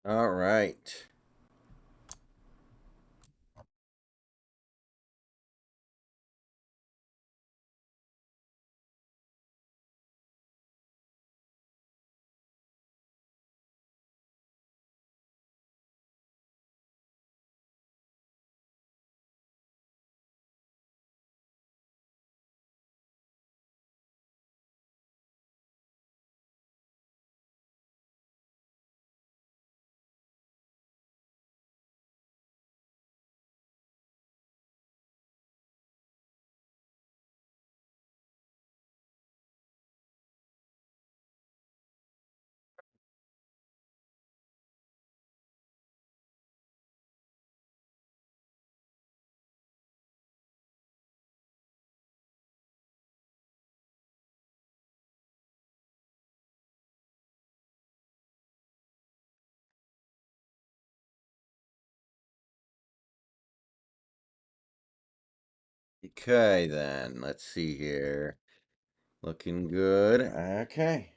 All right. Okay, then. Let's see here. Looking good. Okay.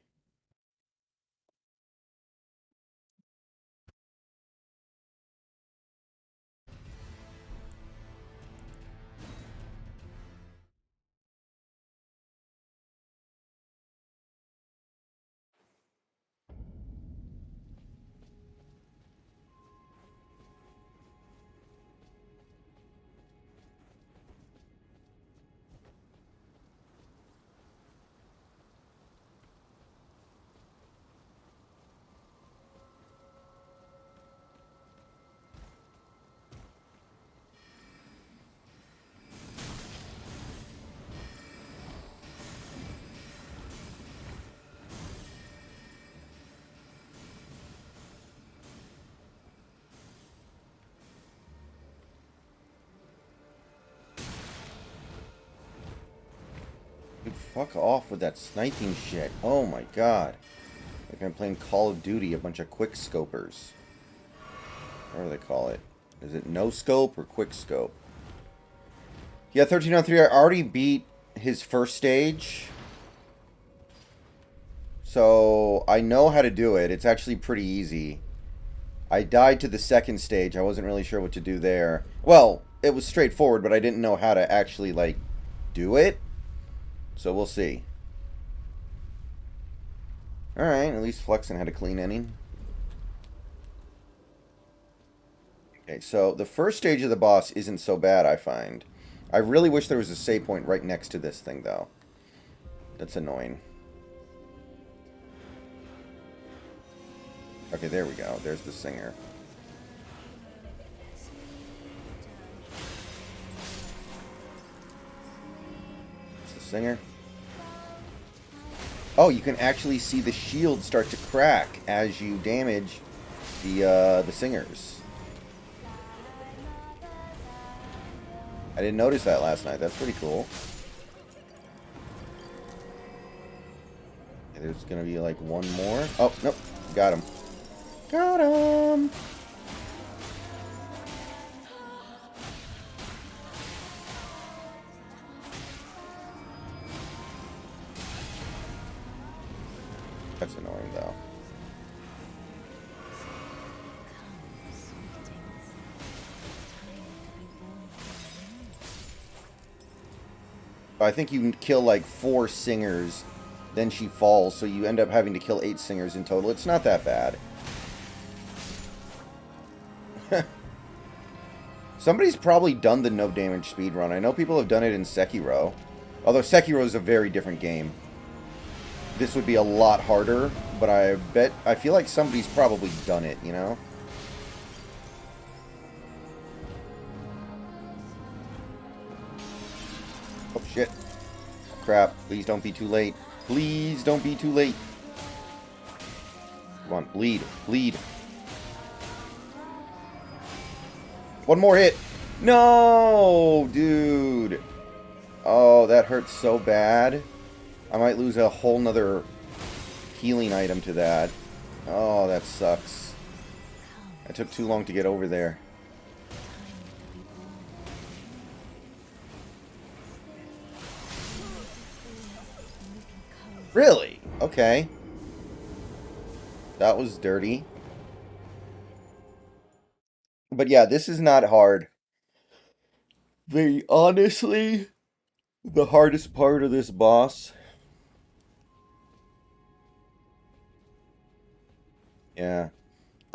Dude, fuck off with that sniping shit. Oh my god. Like I'm playing Call of Duty, a bunch of quick scopers. What do they call it? Is it no scope or quick scope? Yeah, 13 on 3. I already beat his first stage. So I know how to do it. It's actually pretty easy. I died to the second stage. I wasn't really sure what to do there. Well, it was straightforward, but I didn't know how to actually, like, do it. So we'll see. Alright, at least Flexen had a clean inning. Okay, so the first stage of the boss isn't so bad, I find. I really wish there was a save point right next to this thing, though. That's annoying. Okay, there we go. There's the singer. It's the singer. Oh, you can actually see the shield start to crack as you damage the singers. I didn't notice that last night. That's pretty cool. Okay, there's gonna be like one more. Oh, nope. Got him. Got him! That's annoying, though. I think you can kill like 4 singers, then she falls, so you end up having to kill 8 singers in total. It's not that bad. Somebody's probably done the no damage speedrun. I know people have done it in Sekiro. Although Sekiro is a very different game. This would be a lot harder, but I feel like somebody's probably done it, you know? Oh shit. Crap. Please don't be too late. Please don't be too late. Come on, bleed. Bleed. One more hit. No, dude. Oh, that hurts so bad. I might lose a whole nother healing item to that. Oh, that sucks. I took too long to get over there. Really? Okay. That was dirty. But yeah, this is not hard. Honestly, the hardest part of this boss. Yeah.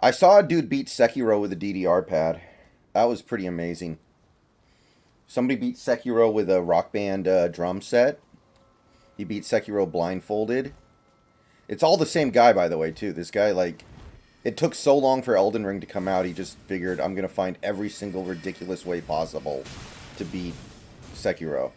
I saw a dude beat Sekiro with a DDR pad. That was pretty amazing. Somebody beat Sekiro with a Rock Band drum set. He beat Sekiro blindfolded. It's all the same guy, by the way, too. This guy, like, it took so long for Elden Ring to come out, he just figured, I'm going to find every single ridiculous way possible to beat Sekiro.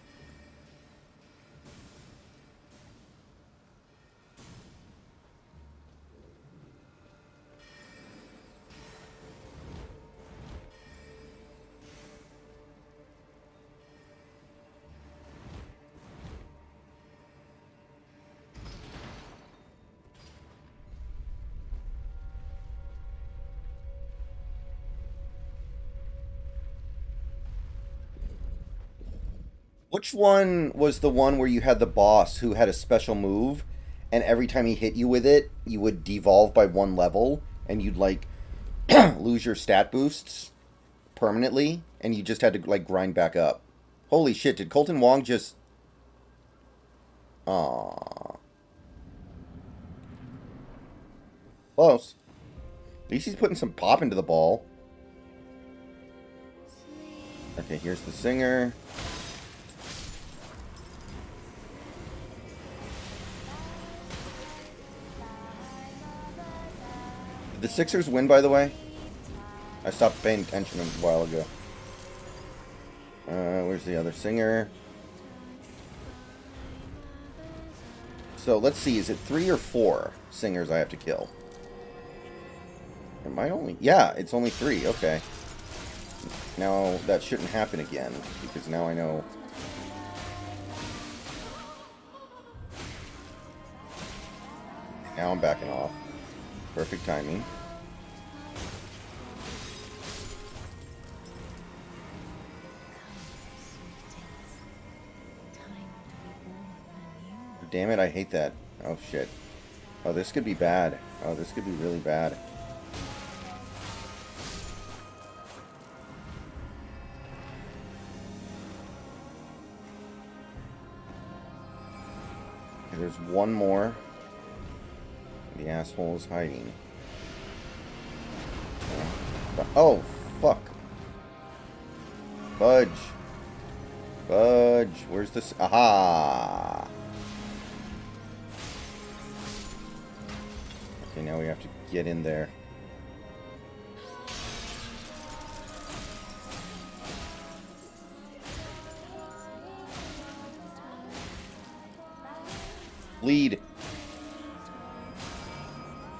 Which one was the one where you had the boss who had a special move, and every time he hit you with it, you would devolve by one level, and you'd, like, lose your stat boosts permanently, and you just had to, like, grind back up? Holy shit, did Colton Wong just... Aww. Close. At least he's putting some pop into the ball. Okay, here's the singer. Did the Sixers win, by the way? I stopped paying attention a while ago. Where's the other singer? So, let's see. Is it 3 or 4 singers I have to kill? Am I only... Yeah, it's only 3. Okay. Now, that shouldn't happen again, because now I know... Now I'm backing off. Perfect timing. Damn it, I hate that. Oh, shit. Oh, this could be bad. Oh, this could be really bad. Okay, there's one more. The asshole is hiding. Oh, fuck. Fudge. Fudge. Where's this? Aha! Okay, now we have to get in there. Lead.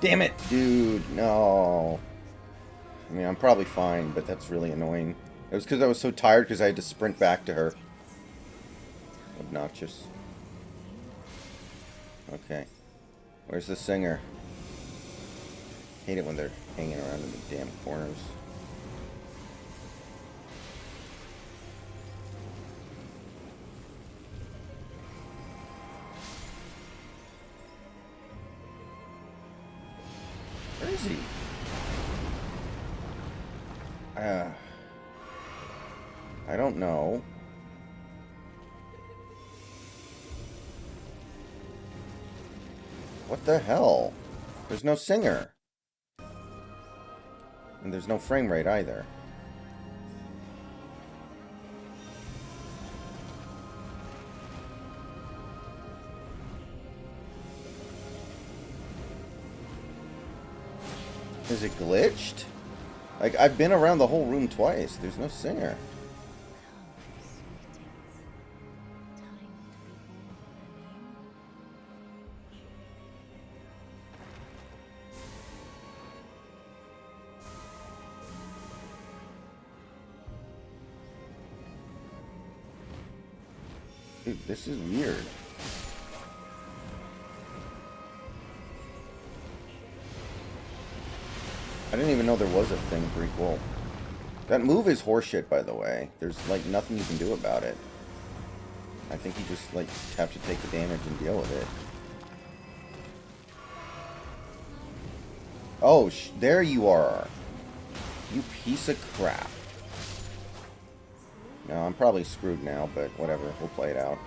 Damn it, dude. No. I mean, I'm probably fine, but that's really annoying. It was because I was so tired because I had to sprint back to her. Obnoxious. Okay. Where's the singer? Hate it when they're hanging around in the damn corners. Where is he? I don't know. What the hell? There's no singer. And there's no frame rate either. Is it glitched? Like, I've been around the whole room twice. There's no singer. Dude, this is weird. I didn't even know there was a thing prequel. That move is horseshit, by the way. There's, like, nothing you can do about it. I think you just, like, have to take the damage and deal with it. Oh, there you are. You piece of crap. No, I'm probably screwed now, but whatever. We'll play it out.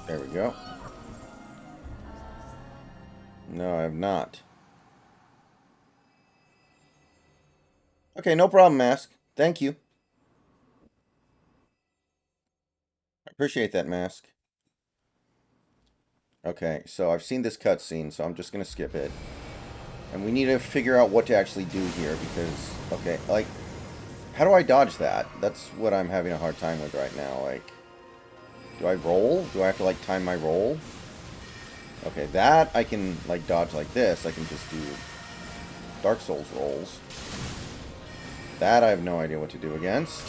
There we go. No, I have not. Okay, no problem, Mask. Thank you. I appreciate that, Mask. Okay, so I've seen this cutscene, so I'm just gonna skip it. And we need to figure out what to actually do here, because, okay, like, how do I dodge that? That's what I'm having a hard time with right now, like, do I roll? Do I have to, like, time my roll? Okay, that I can, like, dodge like this. I can just do Dark Souls rolls. That I have no idea what to do against.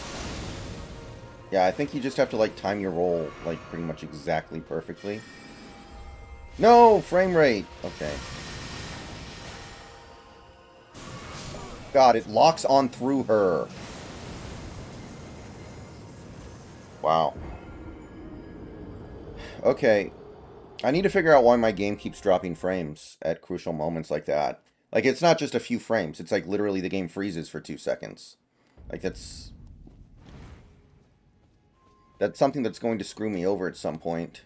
Yeah, I think you just have to, like, time your roll, like, pretty much exactly perfectly. No! Frame rate! Okay. God, it locks on through her. Wow. Okay. I need to figure out why my game keeps dropping frames at crucial moments like that. Like, it's not just a few frames. It's like literally the game freezes for 2 seconds. Like, that's something that's going to screw me over at some point.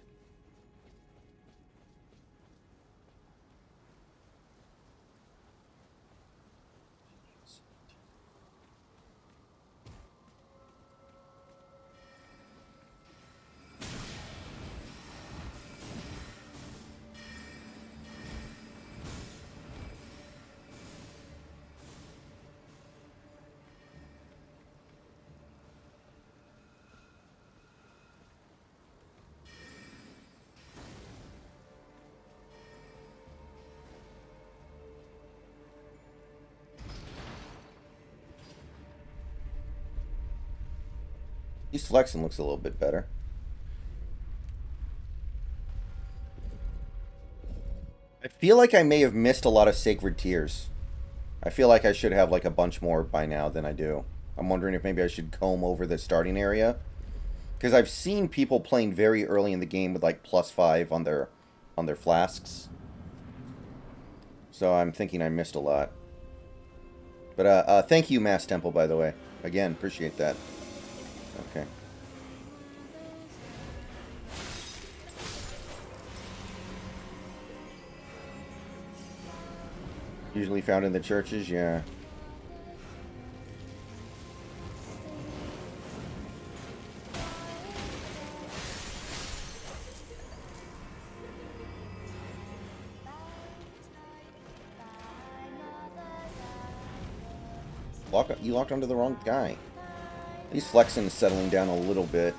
At least flexing looks a little bit better. I feel like I may have missed a lot of Sacred Tears. I feel like I should have like a bunch more by now than I do. I'm wondering if maybe I should comb over the starting area. Because I've seen people playing very early in the game with like +5 on their flasks. So I'm thinking I missed a lot. But thank you, Mass Temple, by the way. Again, appreciate that. Okay. Usually found in the churches, yeah. You locked onto the wrong guy. At least Flexen is settling down a little bit.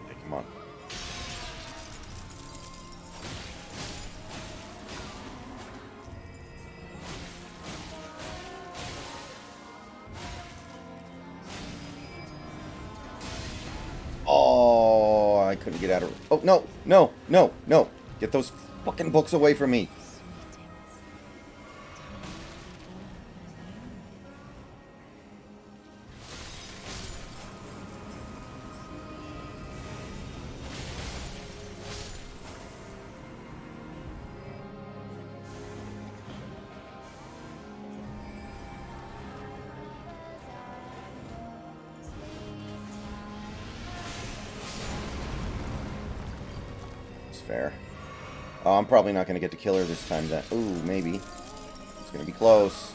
Hey, come on. Oh, I couldn't get out of it. Oh, no, no, no, no. Get those fucking books away from me. Fair. Oh, I'm probably not going to get to kill her this time. Then, ooh, maybe. It's going to be close.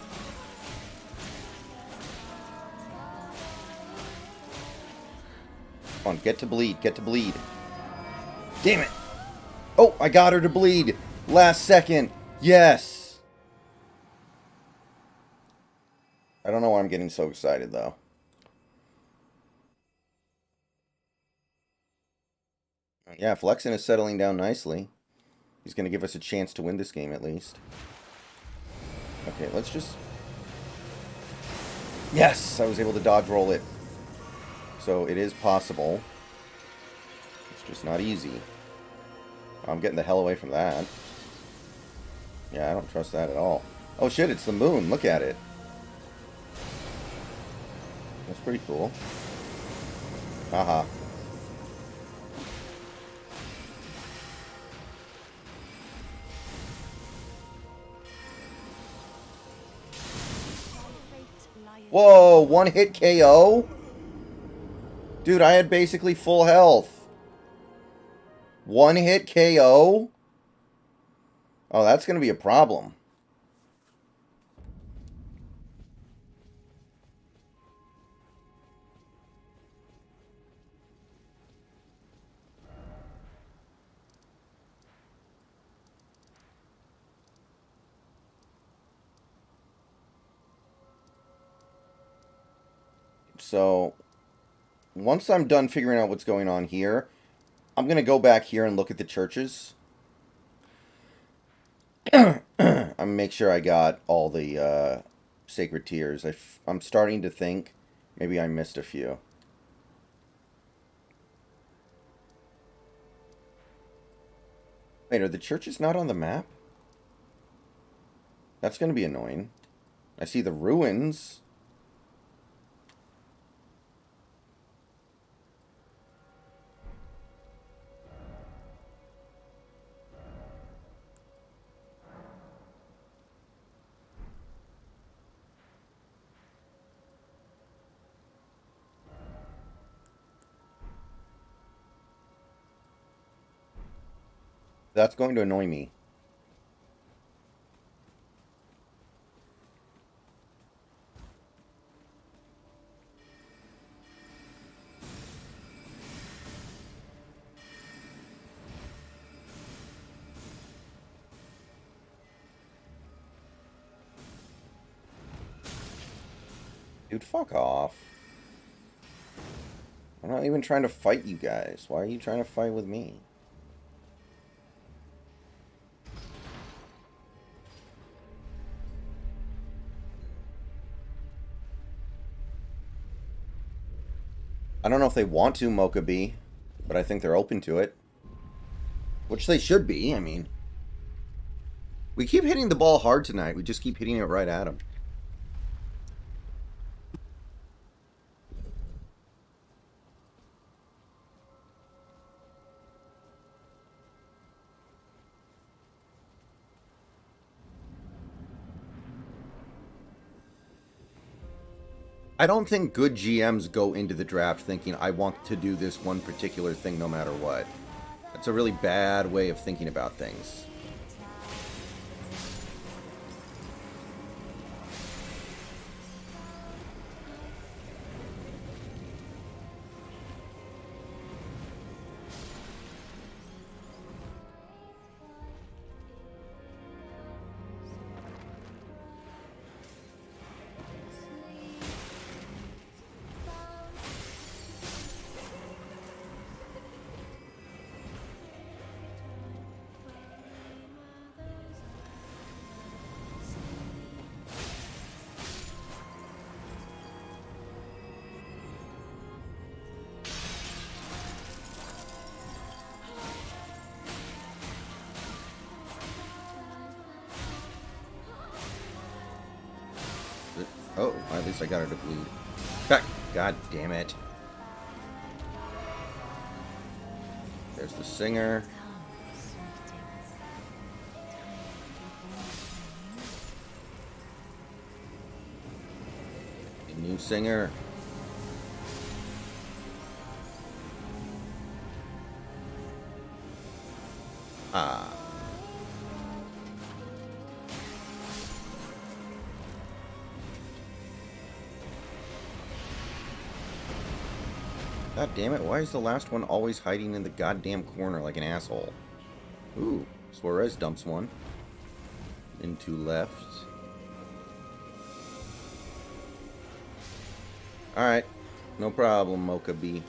Come on, get to bleed. Get to bleed. Damn it! Oh, I got her to bleed. Last second. Yes! I don't know why I'm getting so excited, though. Yeah, Flexen is settling down nicely. He's going to give us a chance to win this game, at least. Okay, let's just... Yes! I was able to dodge roll it. So it is possible. It's just not easy. I'm getting the hell away from that. Yeah, I don't trust that at all. Oh shit, it's the moon. Look at it. That's pretty cool. Haha. Whoa, one hit KO? Dude, I had basically full health. One hit KO? Oh, that's going to be a problem. So, once I'm done figuring out what's going on here, I'm going to go back here and look at the churches. I'm going to make sure I got all the sacred tears. I'm starting to think maybe I missed a few. Wait, are the churches not on the map? That's going to be annoying. I see the ruins. That's going to annoy me. Dude, fuck off. I'm not even trying to fight you guys. Why are you trying to fight with me? I don't know if they want to, Mocha B, but I think they're open to it. Which they should be, I mean. We keep hitting the ball hard tonight. We just keep hitting it right at them. I don't think good GMs go into the draft thinking, I want to do this one particular thing no matter what. That's a really bad way of thinking about things. Oh, at least I got her to bleed. Back. God damn it. There's the singer. A new singer. Ah. God damn it, why is the last one always hiding in the goddamn corner like an asshole? Ooh, Suarez dumps one. Into left. Alright, no problem, Mocha B.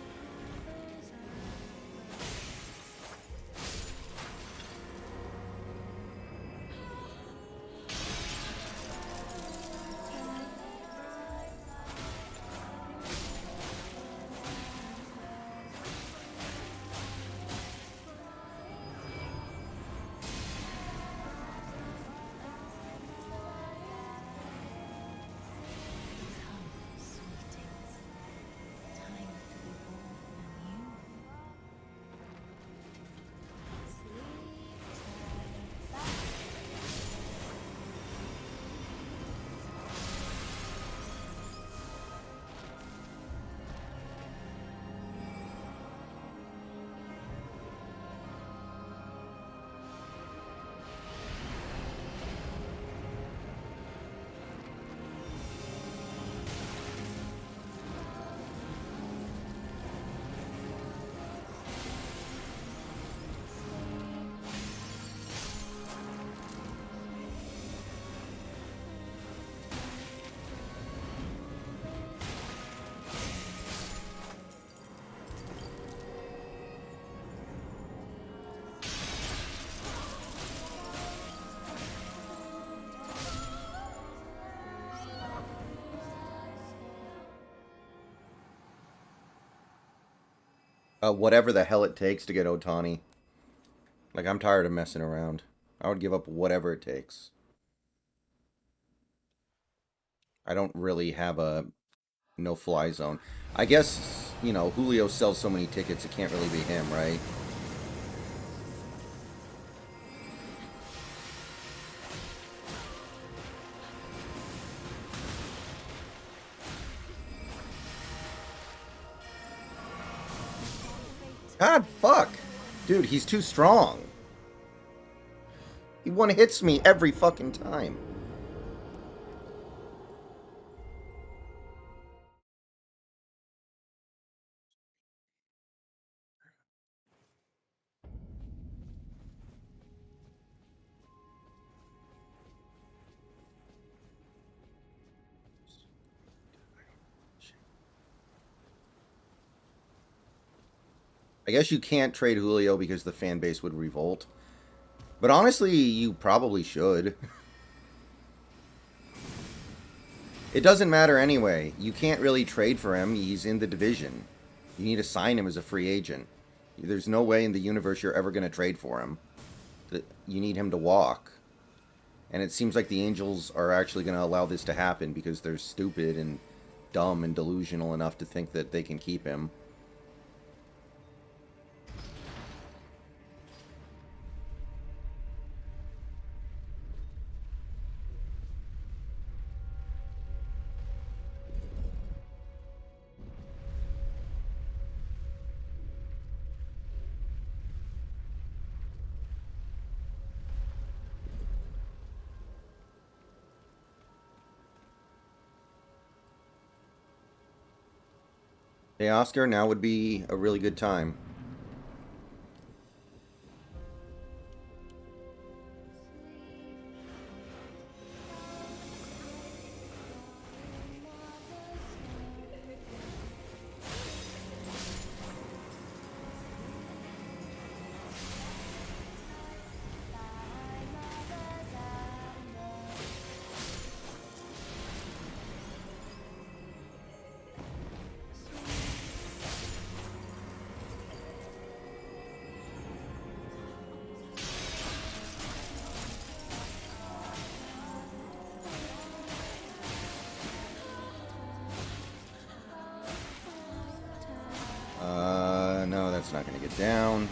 Whatever the hell it takes to get Otani. Like, I'm tired of messing around. I would give up whatever it takes. I don't really have a no-fly zone. I guess, Julio sells so many tickets, it can't really be him, right? God, fuck. Dude, he's too strong. He one-hits me every fucking time. I guess you can't trade Julio because the fan base would revolt. But honestly, you probably should. It doesn't matter anyway. You can't really trade for him. He's in the division. You need to sign him as a free agent. There's no way in the universe you're ever going to trade for him. You need him to walk. And it seems like the Angels are actually going to allow this to happen because they're stupid and dumb and delusional enough to think that they can keep him. Hey, Oscar, now would be a really good time. No, that's not going to get down.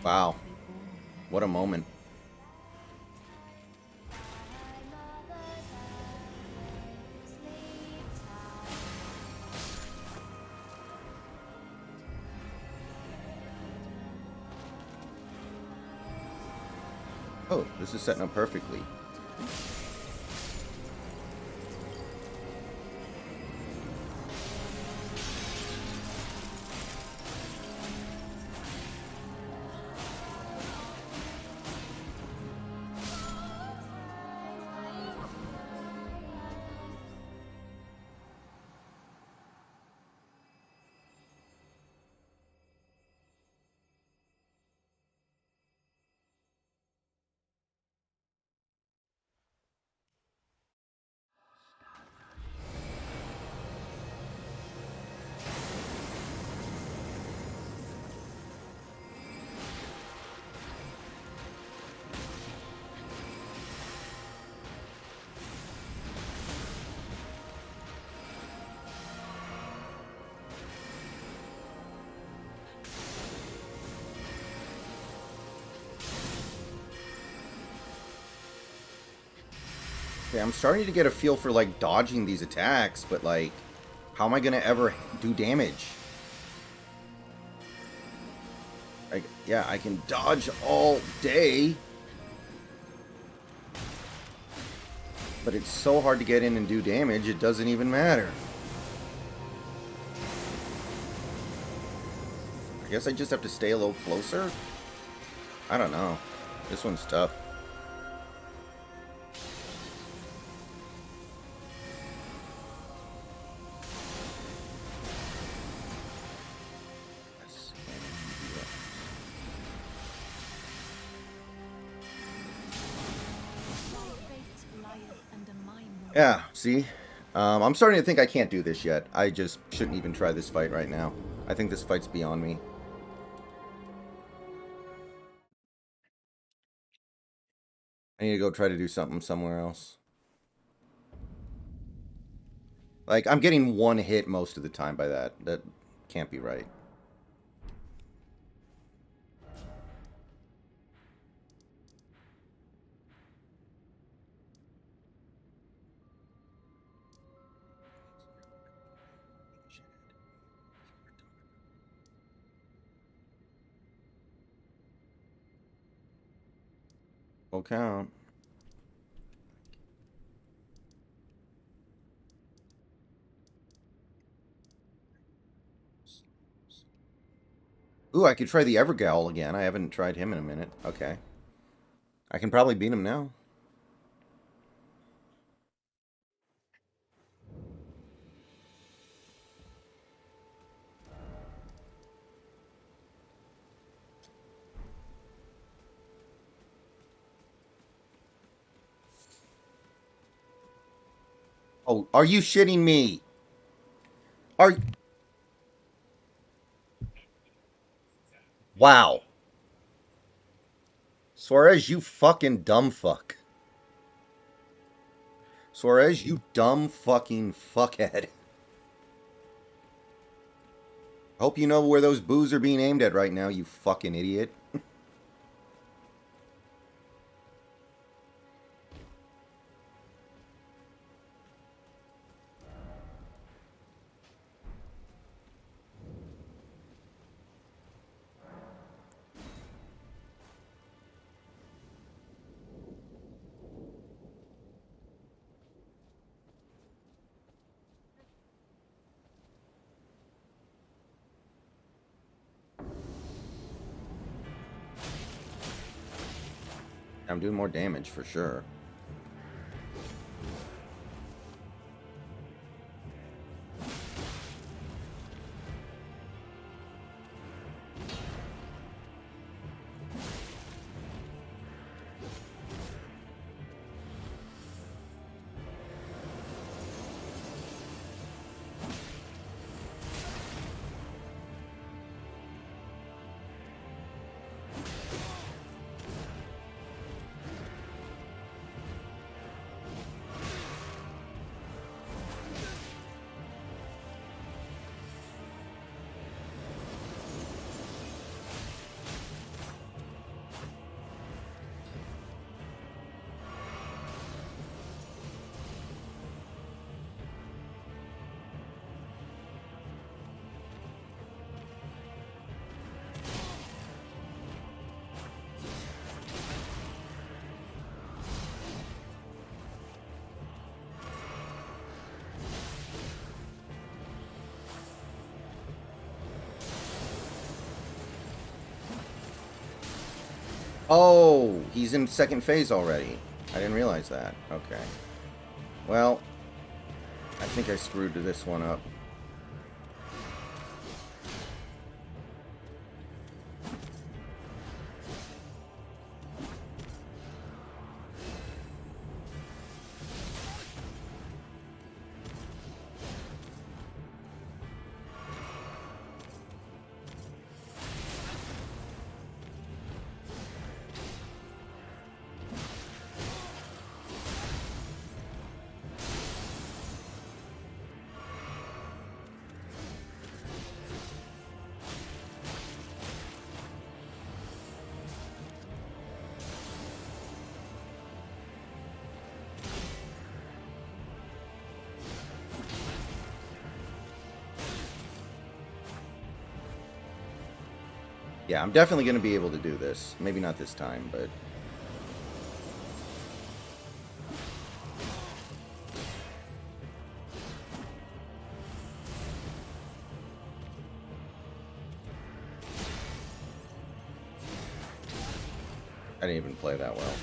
Wow. What a moment. Oh, this is setting up perfectly. Okay, I'm starting to get a feel for, like, dodging these attacks, but, like, how am I going to ever do damage? Like, yeah, I can dodge all day, but it's so hard to get in and do damage, it doesn't even matter. I guess I just have to stay a little closer? I don't know. This one's tough. Yeah, see? I'm starting to think I can't do this yet. I just shouldn't even try this fight right now. I think this fight's beyond me. I need to go try to do something somewhere else. Like, I'm getting one hit most of the time by that. That can't be right. Full count. Ooh, I could try the Evergaol again. I haven't tried him in a minute. Okay. I can probably beat him now. Oh, are you shitting me? Are... Wow. Suarez, you fucking dumb fuck. Suarez, you dumb fucking fuckhead. Hope you know where those boos are being aimed at right now, you fucking idiot. I'm doing more damage for sure. Oh, he's in second phase already. I didn't realize that. Okay. Well, I think I screwed this one up. Yeah, I'm definitely going to be able to do this. Maybe not this time, but... I didn't even play that well.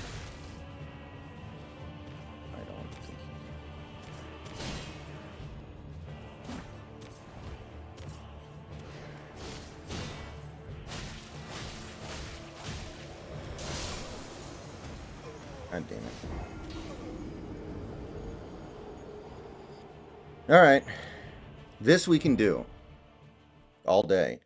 I don't think... God damn it. Alright. This we can do. All day.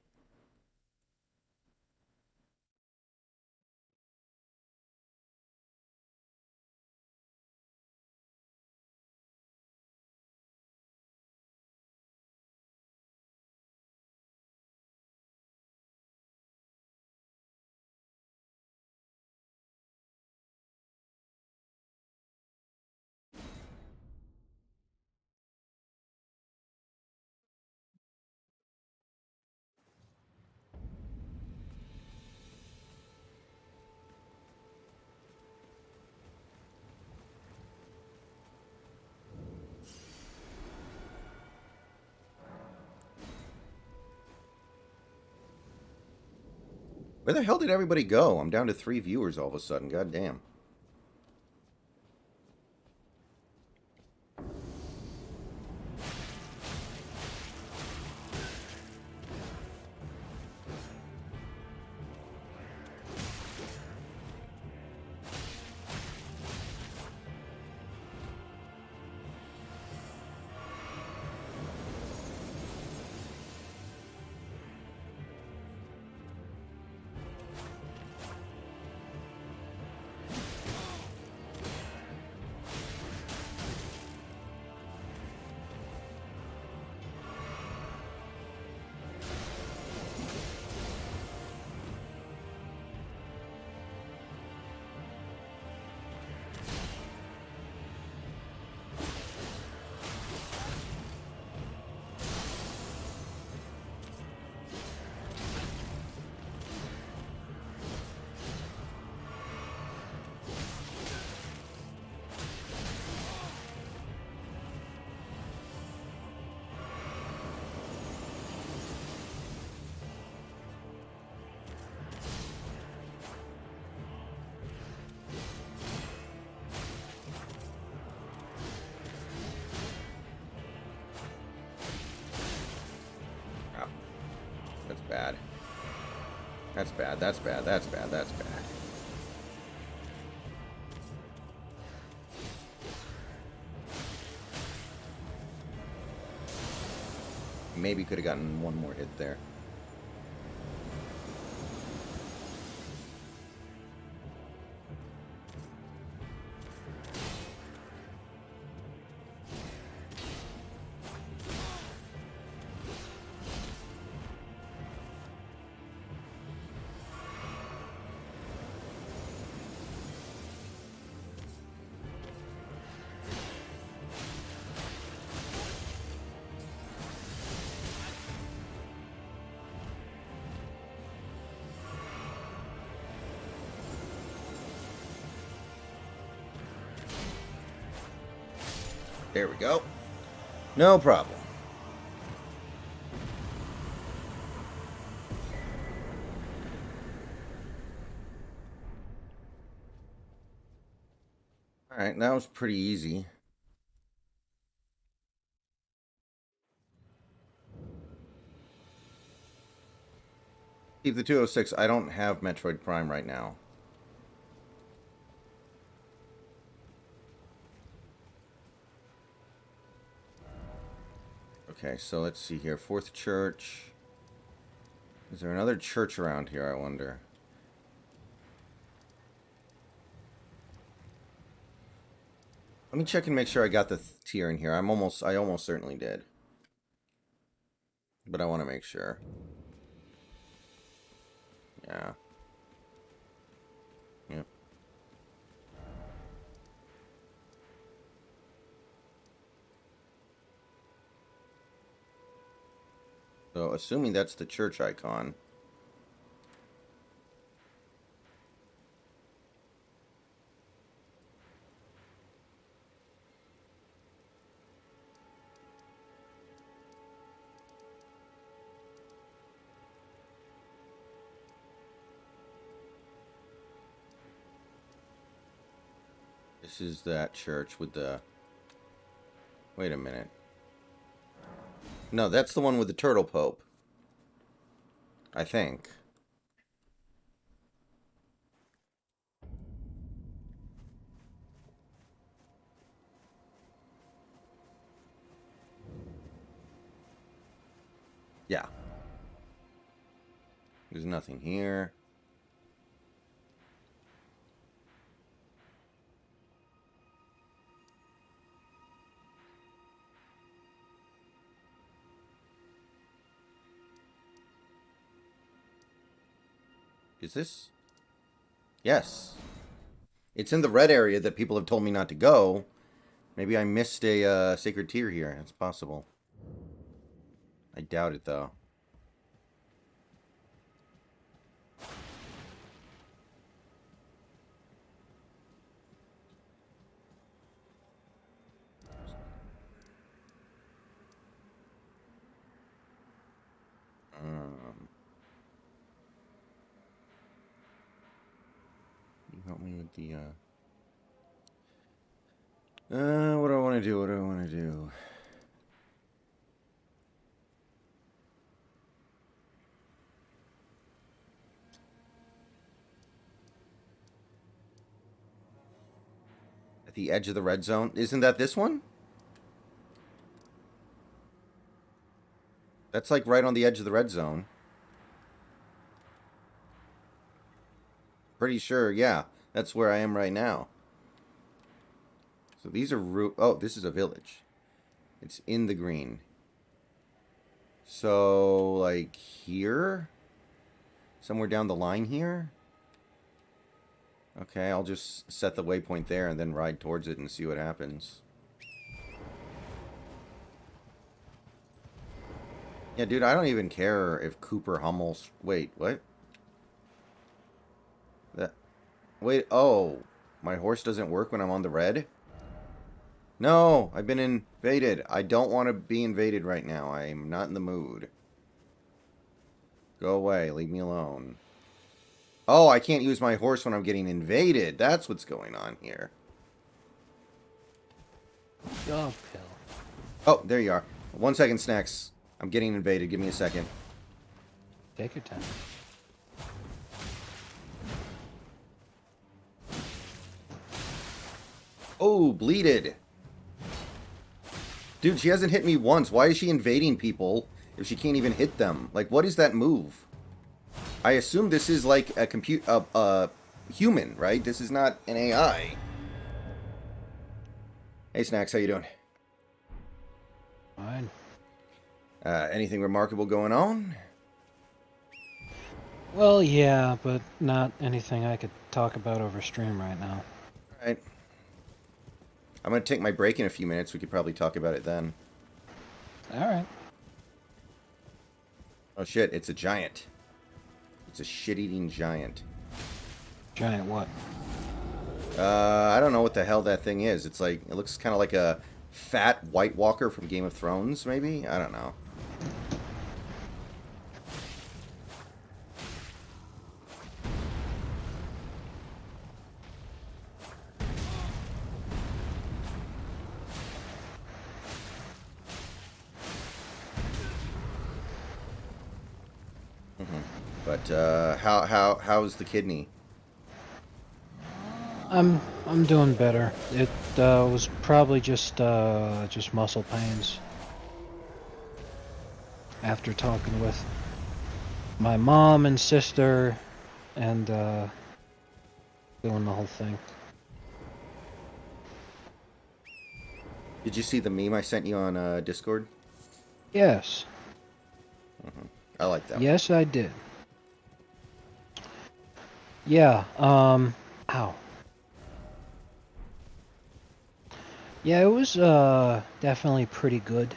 Where the hell did everybody go? I'm down to 3 viewers all of a sudden. God damn. Oh, that's bad. That's bad. That's bad. That's bad. That's bad. Maybe could have gotten one more hit there. There we go. No problem. Alright, that was pretty easy. Keep the 206. I don't have Metroid Prime right now. Okay, so let's see here. Fourth church. Is there another church around here, I wonder? Let me check and make sure I got the tier in here. I almost certainly did. But I want to make sure. Yeah. Yep. So, assuming that's the church icon. This is that church with the... Wait a minute. No, that's the one with the turtle pope. I think. There's nothing here. Is this? Yes. It's in the red area that people have told me not to go. Maybe I missed a sacred tier here. That's possible. I doubt it, though. You help me with the, what do I want to do? What do I want to do? At the edge of the red zone? Isn't that this one? That's like right on the edge of the red zone. Pretty sure, yeah. That's where I am right now. So these are oh, this is a village. It's in the green. So, like here? Somewhere down the line here? Okay, I'll just set the waypoint there and then ride towards it and see what happens. Yeah, dude, I don't even care if Cooper Hummel's... Wait, what? That... Wait, oh. My horse doesn't work when I'm on the red? No, I've been invaded. I don't want to be invaded right now. I'm not in the mood. Go away. Leave me alone. Oh, I can't use my horse when I'm getting invaded. That's what's going on here. Dog pill. Oh, there you are. 1 second, Snacks. I'm getting invaded. Give me a second. Take your time. Oh, bleeded. Dude, she hasn't hit me once. Why is she invading people if she can't even hit them? Like, what is that move? I assume this is like a human, right? This is not an AI. Hey, Snacks, how you doing? Fine. Anything remarkable going on? Well, yeah, but not anything I could talk about over stream right now. All right. I'm going to take my break in a few minutes. We could probably talk about it then. Alright. Oh, shit. It's a giant. It's a shit-eating giant. Giant what? I don't know what the hell that thing is. It's like, it looks kind of like a fat White Walker from Game of Thrones, maybe? I don't know. But how's the kidney? I'm doing better. It was probably just muscle pains. After talking with my mom and sister and doing the whole thing. Did you see the meme I sent you on Discord? Yes. I like that. Yes, I did. Yeah, ow. Yeah, it was definitely pretty good.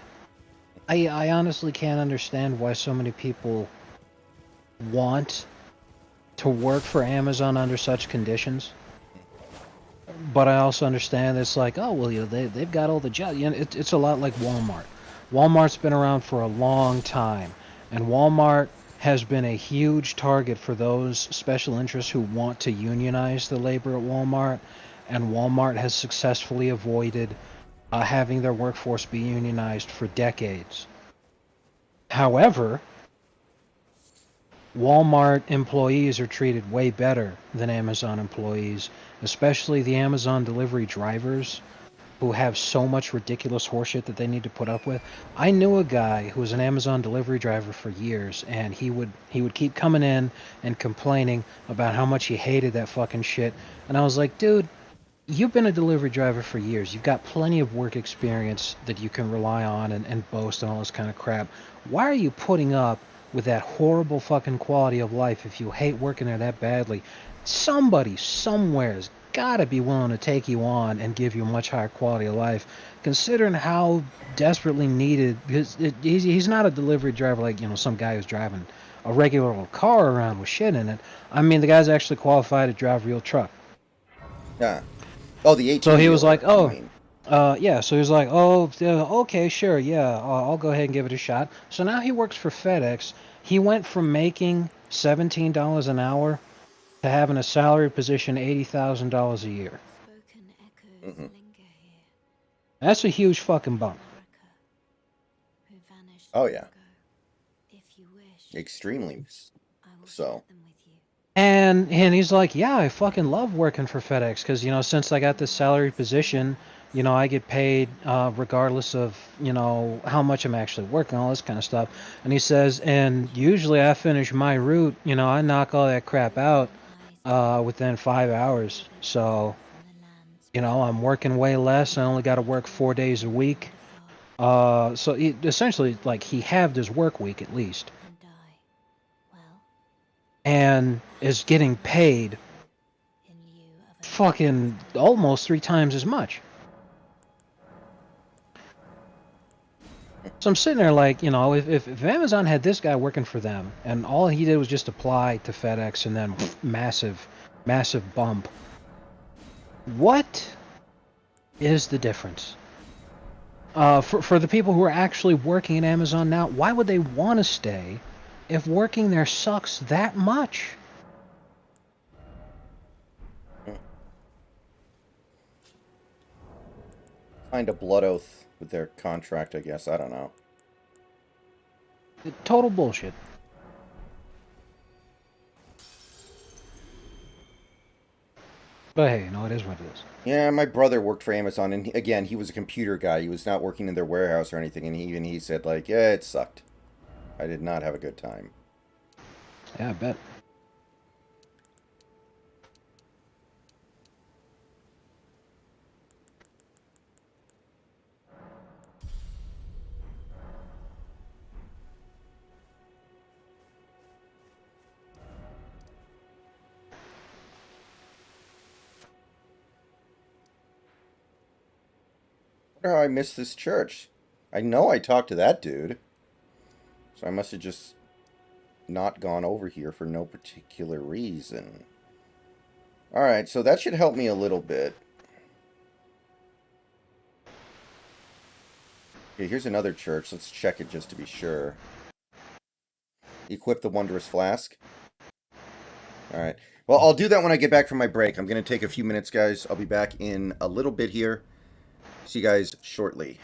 I honestly can't understand why so many people want to work for Amazon under such conditions. But I also understand it's like, oh, well, you know, they've got all the jobs. You know, it's a lot like Walmart. Walmart's been around for a long time, and Walmart has been a huge target for those special interests who want to unionize the labor at Walmart, and Walmart has successfully avoided having their workforce be unionized for decades. However, Walmart employees are treated way better than Amazon employees, especially the Amazon delivery drivers. who have so much ridiculous horseshit that they need to put up with. I knew a guy who was an Amazon delivery driver for years, and he would keep coming in and complaining about how much he hated that fucking shit. And I was like, dude, you've been a delivery driver for years. You've got plenty of work experience that you can rely on and boast and all this kind of crap. Why are you putting up with that horrible fucking quality of life if you hate working there that badly? Somebody somewhere's got to be willing to take you on and give you a much higher quality of life, considering how desperately needed. Because he's not a delivery driver like some guy who's driving a regular old car around with shit in it. I mean, the guy's actually qualified to drive a real truck. Yeah. Oh, the So 18 he was like, wheeler, you "Oh, mean? yeah." So he was like, "Oh, okay, sure, yeah, I'll go ahead and give it a shot." So now he works for FedEx. He went from making $17 an hour to having a salary position $80,000 a year. Unspoken echoes Hmm. linger here. That's a huge Voices fucking of bump. America who vanished Oh, long yeah. ago. If you wish, Extremely I will share so. them with you. And he's like, "Yeah, I fucking love working for FedEx because since I got this salary position, I get paid regardless of how much I'm actually working, all this kind of stuff." And he says, "And usually I finish my route, I knock all that crap out Open eyes peer within 5 hours. through the So desert and the lands I'm working way less. I only got to work 4 days a week. afar So essentially, like he halved his work week at least, and die. Well, and is perhaps getting one may serve paid." you in lieu of a Fucking lifetime's work. almost 3 times as much. So I'm sitting there like, if Amazon had this guy working for them and all he did was just apply to FedEx and then massive, massive bump, what is the difference? For the people who are actually working at Amazon now, why would they want to stay if working there sucks that much? Signed a blood oath with their contract, I guess. I don't know. Total bullshit. But hey, it is what it is. Yeah, my brother worked for Amazon, and again, he was a computer guy. He was not working in their warehouse or anything, and he said like, yeah, it sucked. I did not have a good time. Yeah, I bet. Wonder how I missed this church. I know I talked to that dude, so I must have just not gone over here for no particular reason. All right, so that should help me a little bit. Okay, here's another church. Let's check it just to be sure. Equip the wondrous flask. All right. Well, I'll do that when I get back from my break. I'm going to take a few minutes, guys. I'll be back in a little bit here. See you guys shortly.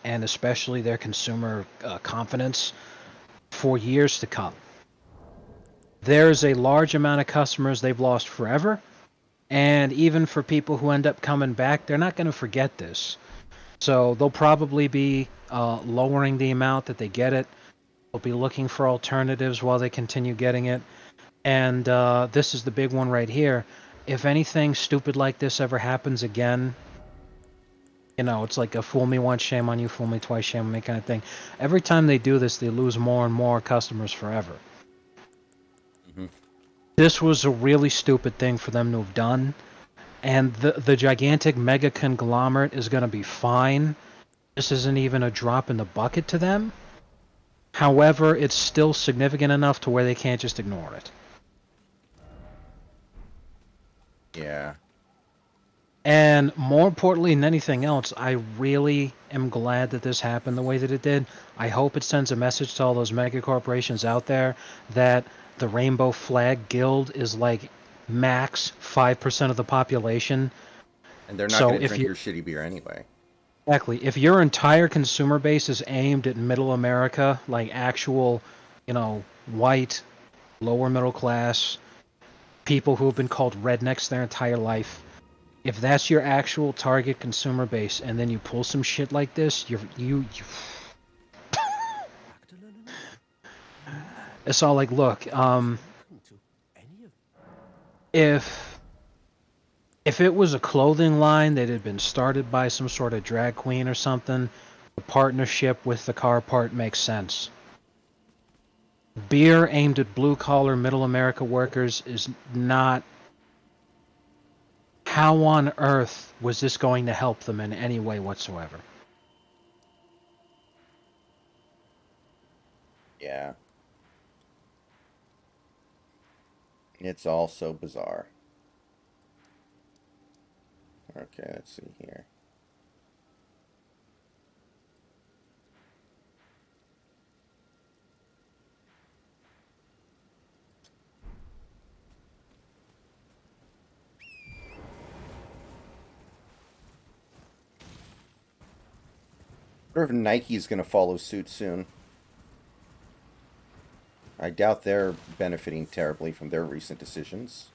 and especially their consumer confidence for years to come. There's a large amount of customers they've lost forever, and even for people who end up coming back, they're not going to forget this. So they'll probably be lowering the amount that they get it. They'll be looking for alternatives while they continue getting it. And this is the big one right here. If anything stupid like this ever happens again, you know, it's like a fool me once, shame on you, fool me twice, shame on me kind of thing. Every time they do this, they lose more and more customers forever. Mm-hmm. This was a really stupid thing for them to have done. And the gigantic mega conglomerate is going to be fine. This isn't even a drop in the bucket to them. However, it's still significant enough to where they can't just ignore it. Yeah. And more importantly than anything else, I really am glad that this happened the way that it did. I hope it sends a message to all those mega corporations out there that the Rainbow Flag Guild is like max 5% of the population. And they're not So going to if drink you your shitty beer anyway. exactly, if your entire consumer base is aimed at middle America, like actual, you know, white, lower middle class people who have been called rednecks their entire life, if that's your actual target consumer base, and then you pull some shit like this, you it's all like, look, if it was a clothing line that had been started by some sort of drag queen or something, the partnership with the car part makes sense. Beer aimed at blue collar middle America workers is not. How on earth was this going to help them in any way whatsoever? Yeah. It's all so bizarre. Okay, let's see here. I wonder if Nike's going to follow suit soon. I doubt they're benefiting terribly from their recent decisions.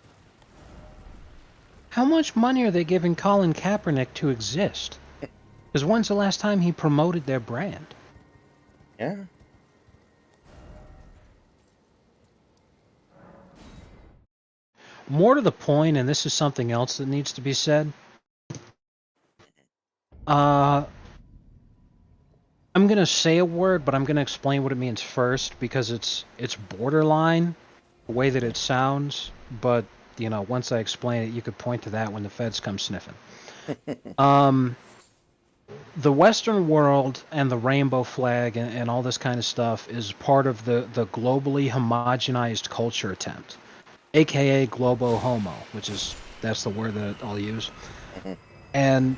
How much money are they giving Colin Kaepernick to exist? Because when's the last time he promoted their brand? Yeah. More to the point, and this is something else that needs to be said. I'm gonna say a word, but I'm gonna explain what it means first because it's borderline the way that it sounds. But you know, once I explain it, you could point to that when the feds come sniffing. The Western world and the rainbow flag and all this kind of stuff is part of the globally homogenized culture attempt, aka globo homo, which is that's the word that I'll use. And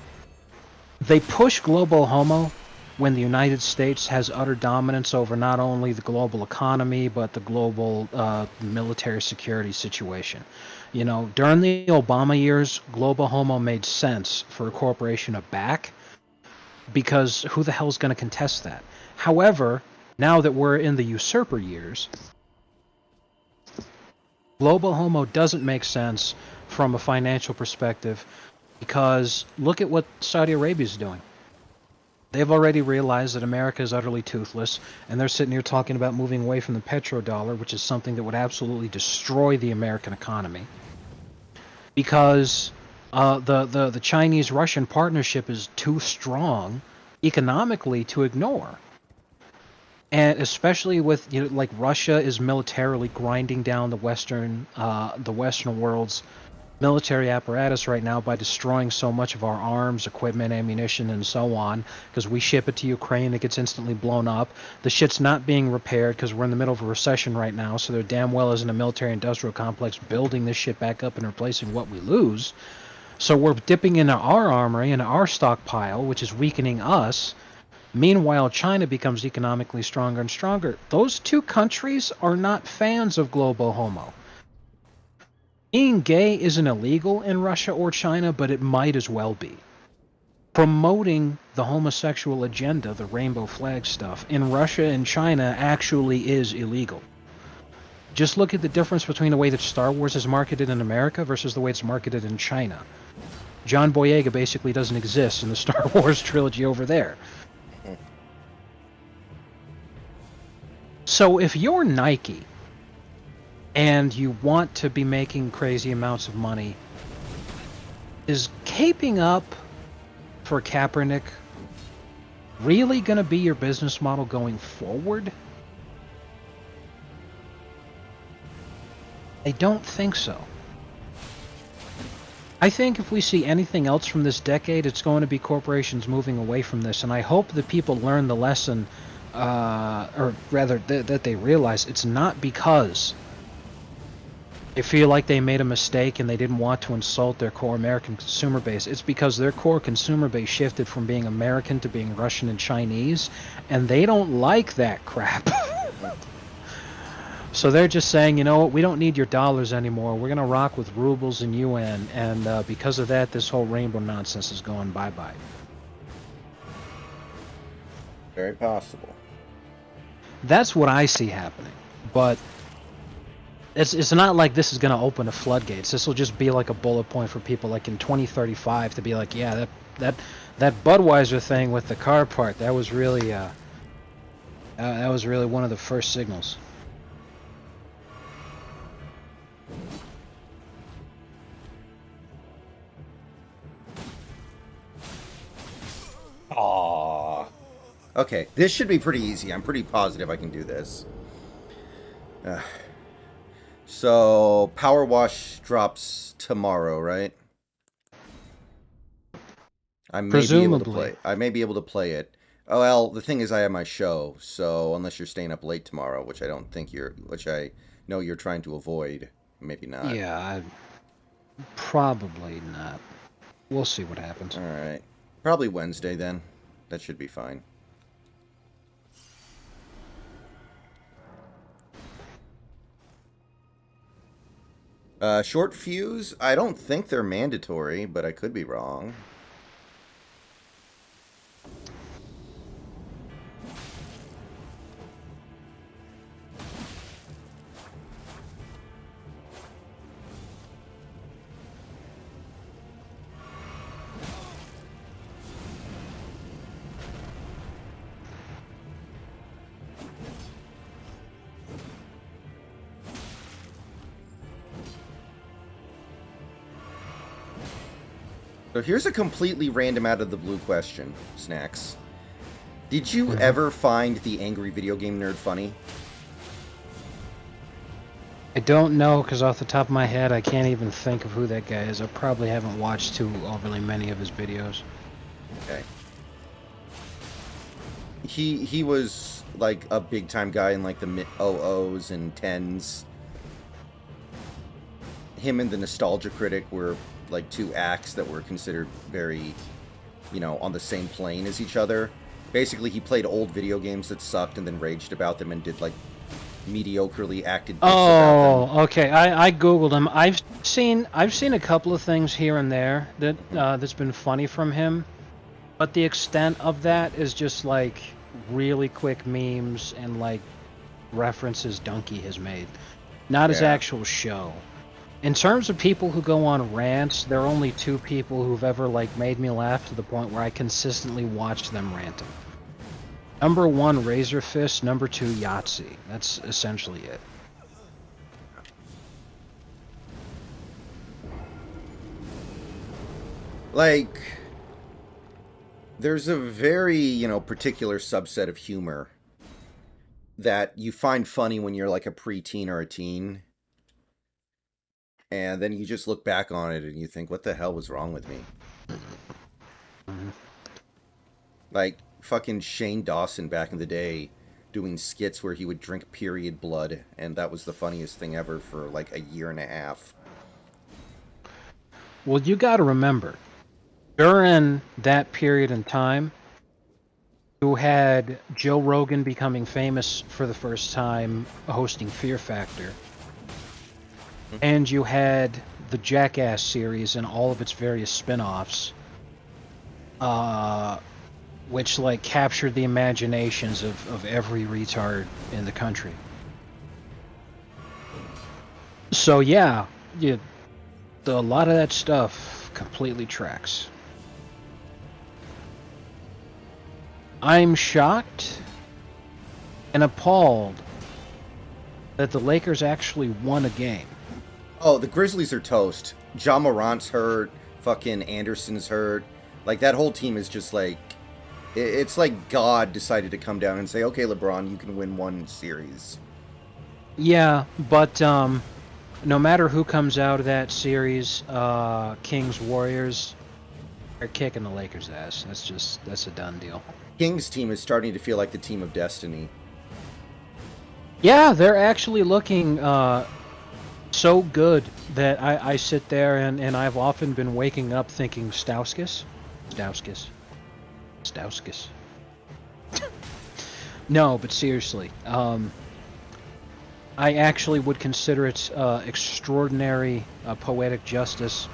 they push globo homo when the United States has utter dominance over not only the global economy but the global military security situation. You know, during the Obama years, globo homo made sense for a corporation to back because who the hell's going to contest that? However, now that we're in the usurper years, global homo doesn't make sense from a financial perspective because look at what Saudi Arabia is doing. They've already realized that America is utterly toothless, and they're sitting here talking about moving away from the petrodollar, which is something that would absolutely destroy the American economy. Because the Chinese-Russian partnership is too strong economically to ignore. And especially with, you know, like Russia is militarily grinding down the Western world's military apparatus right now by destroying so much of our arms, equipment, ammunition, and so on. Because we ship it to Ukraine, it gets instantly blown up. The shit's not being repaired because we're in the middle of a recession right now. So there damn well isn't a military-industrial complex building this shit back up and replacing what we lose. So we're dipping into our armory and our stockpile, which is weakening us. Meanwhile, China becomes economically stronger and stronger. Those two countries are not fans of globo homo. Being gay isn't illegal in Russia or China, but it might as well be. promoting the homosexual agenda, the rainbow flag stuff, in Russia and China actually is illegal. Just look at the difference between the way that Star Wars is marketed in America versus the way it's marketed in China. John Boyega basically doesn't exist in the Star Wars trilogy over there. So if you're Nike and you want to be making crazy amounts of money, is caping up for Kaepernick really going to be your business model going forward? I don't think so. I think if we see anything else from this decade, it's going to be corporations moving away from this, and I hope that people learn the lesson, or rather, that they realize it's not because they feel like they made a mistake and they didn't want to insult their core American consumer base. It's because their core consumer base shifted from being American to being Russian and Chinese, and they don't like that crap. So they're just saying, you know what, we don't need your dollars anymore. We're going to rock with rubles and yuan, and because of that, this whole rainbow nonsense is going bye-bye. Very possible. That's what I see happening, but it's not like this is going to open the floodgates. This will just be like a bullet point for people like in 2035 to be like, yeah, that Budweiser thing with the car part, that was really one of the first signals. Aww. Okay, this should be pretty easy. I'm pretty positive I can do this. So, Power Wash drops tomorrow, right? I may be able to play. I may be able to play it. Oh, well, the thing is I have my show, so unless you're staying up late tomorrow, which I don't think which I know you're trying to avoid, maybe not. Yeah, probably not. We'll see what happens. All right. Probably Wednesday then. That should be fine. Short fuse? I don't think they're mandatory, but I could be wrong. So here's a completely random out of the blue question, Snacks. Did you ever find the Angry Video Game Nerd funny? I don't know, because off the top of my head, I can't even think of who that guy is. I probably haven't watched too overly many of his videos. Okay. He was like a big time guy in like the mid 00s and 10s. Him and the Nostalgia Critic were like two acts that were considered very, on the same plane as each other. Basically, he played old video games that sucked and then raged about them and did like mediocrely acted bits about them. Okay. I googled him. I've seen a couple of things here and there that that's been funny from him, but the extent of that is just like really quick memes and like references Donkey has made, not his actual show. In terms of people who go on rants, there are only two people who've ever like made me laugh to the point where I consistently watched them ranting. Number one, Razor Fist. Number two, Yahtzee. That's essentially it. Like, there's a very, particular subset of humor that you find funny when you're like a preteen or a teen. And then you just look back on it and you think, what the hell was wrong with me? Like, fucking Shane Dawson back in the day doing skits where he would drink period blood, and that was the funniest thing ever for like a year and a half. Well, you gotta remember, during that period in time, you had Joe Rogan becoming famous for the first time hosting Fear Factor. And you had the Jackass series and all of its various spin-offs. uh, which like captured the imaginations of every retard in the country. So yeah, a lot of that stuff completely tracks. I'm shocked and appalled that the Lakers actually won a game. Oh, the Grizzlies are toast. Ja Morant's hurt. Fucking Anderson's hurt. Like, that whole team is just like... It's like God decided to come down and say, okay, LeBron, you can win one series. Yeah, but no matter who comes out of that series, Kings Warriors are kicking the Lakers' ass. That's a done deal. Kings team is starting to feel like the team of destiny. Yeah, they're actually looking so good that I sit there and I've often been waking up thinking Stauskas. No, but seriously, I actually would consider it extraordinary poetic justice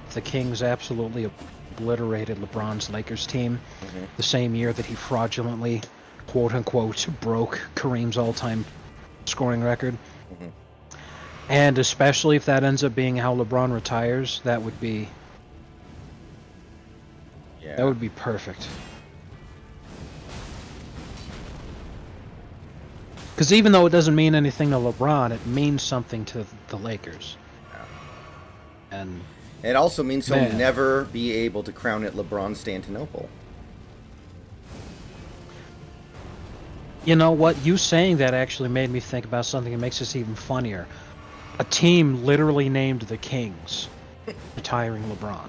if the Kings absolutely obliterated LeBron's Lakers team the same year that he fraudulently, quote-unquote, broke Kareem's all-time scoring record. And especially if that ends up being how LeBron retires, that would be perfect. Because even though it doesn't mean anything to LeBron, it means something to the Lakers. Yeah. And it also means he'll Man. never be able to crown it LeBron Stantinople. You know what? You saying that actually made me think about something that makes this even funnier. A team literally named the Kings, retiring LeBron.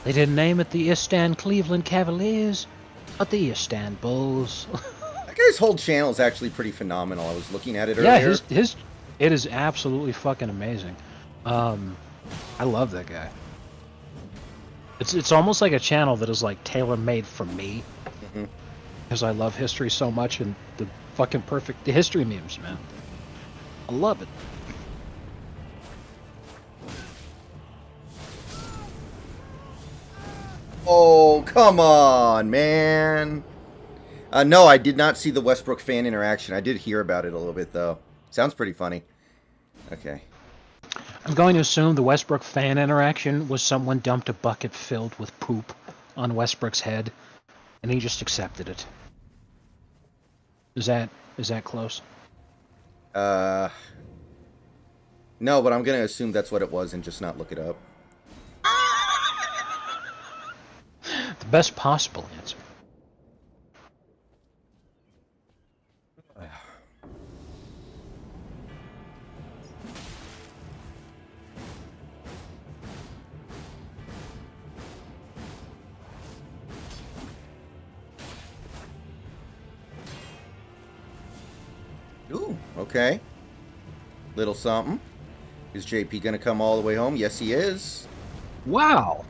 They didn't name it the Istan Cleveland Cavaliers, but the Istan Bulls. That guy's whole channel is actually pretty phenomenal. I was looking at it Yeah, earlier. it is absolutely fucking amazing. I love that guy. It's almost like a channel that is like tailor made for me, because I love history so much and the fucking perfect history memes, man. I love it. Oh, come on, man. No, I did not see the Westbrook fan interaction. I did hear about it a little bit, though. Sounds pretty funny. Okay. I'm going to assume the Westbrook fan interaction was someone dumped a bucket filled with poop on Westbrook's head, and he just accepted it. Is that close? No, but I'm going to assume that's what it was and just not look it up. The best possible answer. Ooh, okay. Little something. Is JP going to come all the way home? Yes, he is. Wow.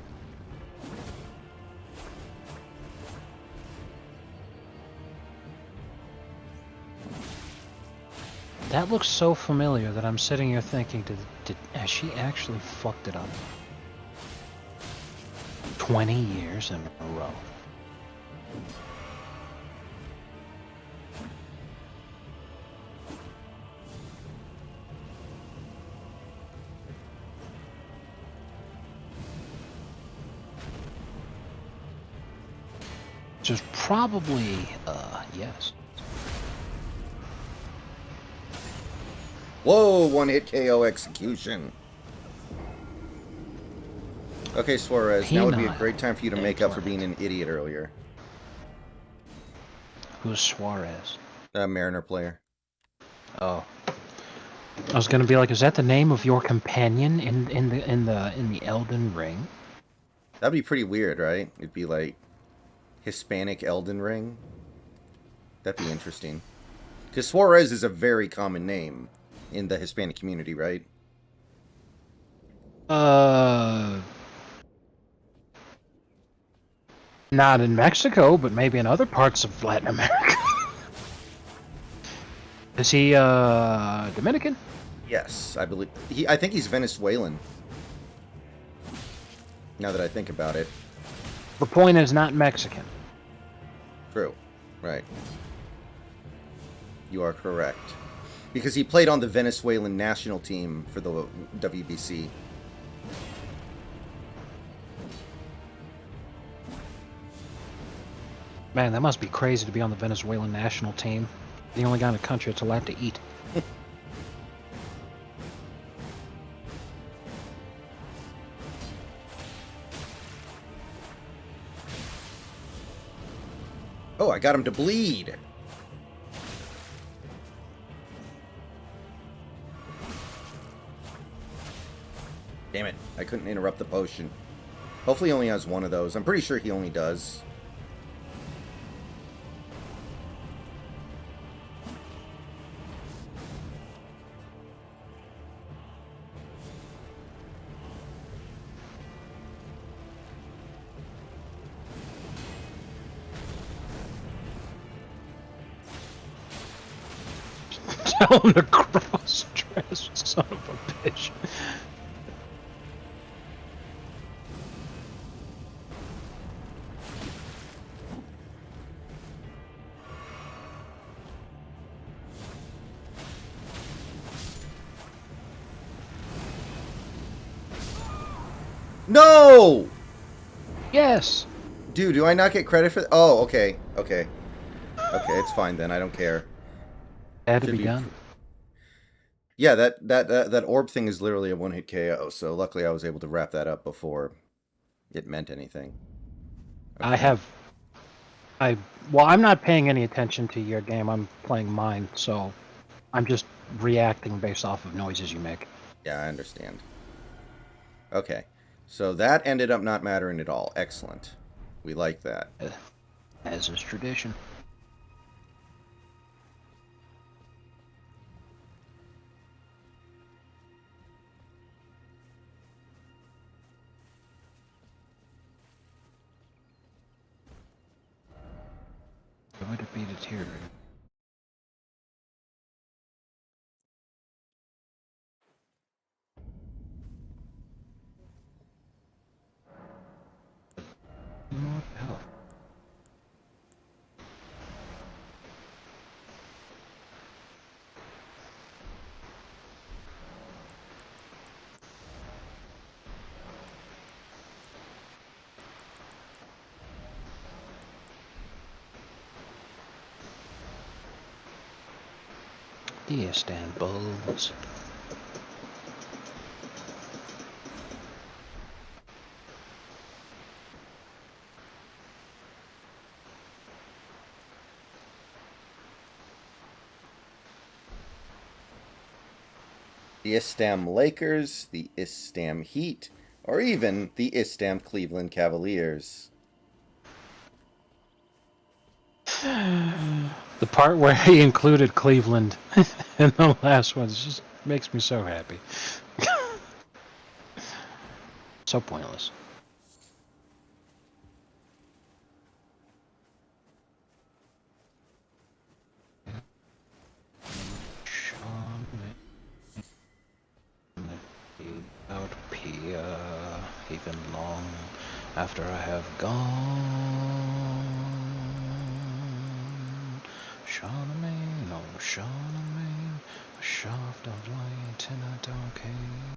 That looks so familiar that I'm sitting here thinking, has she actually fucked it up? 20 years in a row. Which is probably, yes. Whoa, one hit KO execution. Okay, Suarez, now would be a great time for you to make up for being an idiot earlier. Who's Suarez? Mariner player. Oh. I was gonna be like, is that the name of your companion in the Elden Ring? That'd be pretty weird, right? It'd be like Hispanic Elden Ring. That'd be interesting. Because Suarez is a very common name in the Hispanic community, right? Not in Mexico, but maybe in other parts of Latin America. Is he Dominican? Yes, I believe I think he's Venezuelan. Now that I think about it. The point is not Mexican. True. Right. You are correct. Because he played on the Venezuelan national team for the WBC. Man, that must be crazy to be on the Venezuelan national team. The only guy in the country that's allowed to eat. Oh, I got him to bleed. Damn it. I couldn't interrupt the potion. Hopefully he only has one of those. I'm pretty sure he only does. Tell him to cross-dress, son of a bitch. No! Yes! Dude, do I not get credit for... Oh, okay. Okay. Okay, it's fine then. I don't care. Had to Should be done. Yeah, that orb thing is literally a one-hit KO, so luckily I was able to wrap that up before it meant anything. Okay. Well, I'm not paying any attention to your game. I'm playing mine, so I'm just reacting based off of noises you make. Yeah, I understand. Okay. So that ended up not mattering at all. Excellent. We like that. As is tradition. Would it be deteriorating? What the hell? The Istanbuls. The Istam Lakers, the Istam Heat, or even the Istam Cleveland Cavaliers. The part where he included Cleveland in the last one just makes me so happy. So pointless. Out Pia, even long after I have gone. Charlemagne, oh Charlemagne, a shaft of light in a dark age.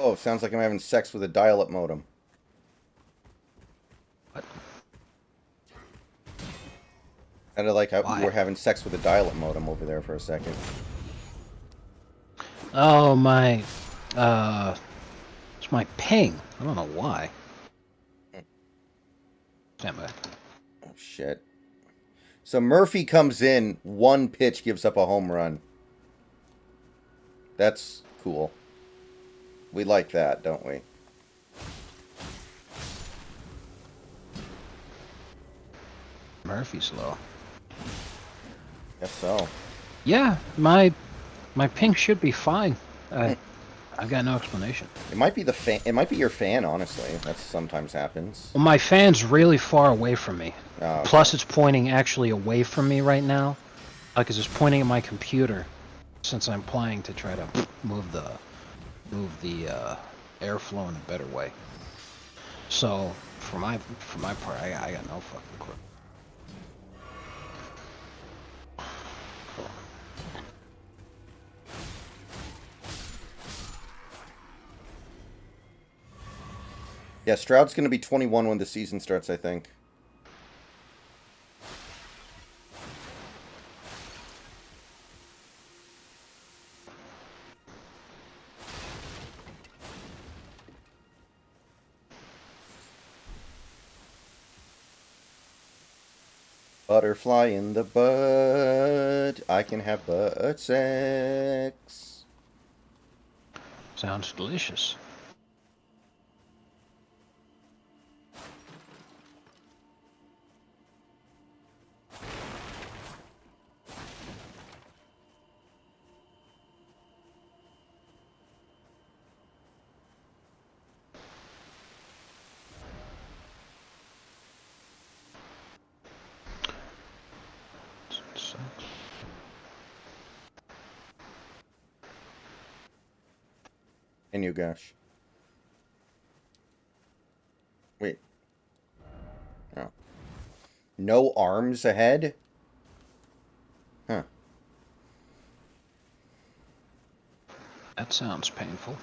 Oh, sounds like I'm having sex with a dial-up modem. What? Sounded like you Why? were having sex with a dial-up modem over there for a second. Oh my, it's my ping. I don't know why. Stand by. Oh, shit. So Murphy comes in, one pitch gives up a home run. That's cool. We like that, don't we? Murphy's Law. Guess so. Yeah, my ping should be fine. I've got no explanation. It might be the fan. It might be your fan, honestly. That sometimes happens. Well, my fan's really far away from me. Oh, Plus, okay. it's pointing actually away from me right now, because it's pointing at my computer. Since I'm planning to try to move the airflow in a better way. So for my part, I got no fucking clue. Yeah, Stroud's going to be 21 when the season starts, I think. Butterfly in the butt. I can have butt sex. Sounds delicious. And you, gosh. Wait. Oh. No arms ahead? Huh. That sounds painful.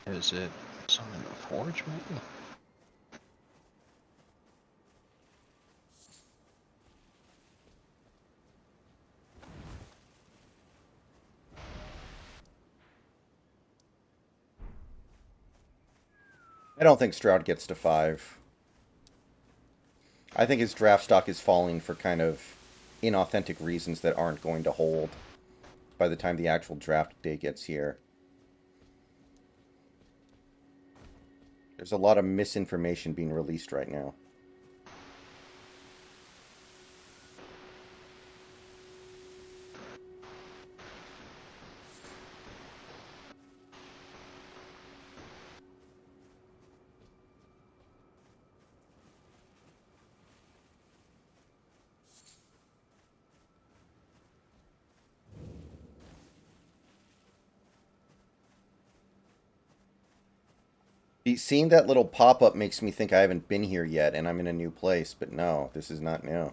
Is it something in the forge, maybe? I don't think Stroud gets to 5. I think his draft stock is falling for kind of inauthentic reasons that aren't going to hold by the time the actual draft day gets here. There's a lot of misinformation being released right now. Seeing that little pop-up makes me think I haven't been here yet and I'm in a new place, but no, this is not new.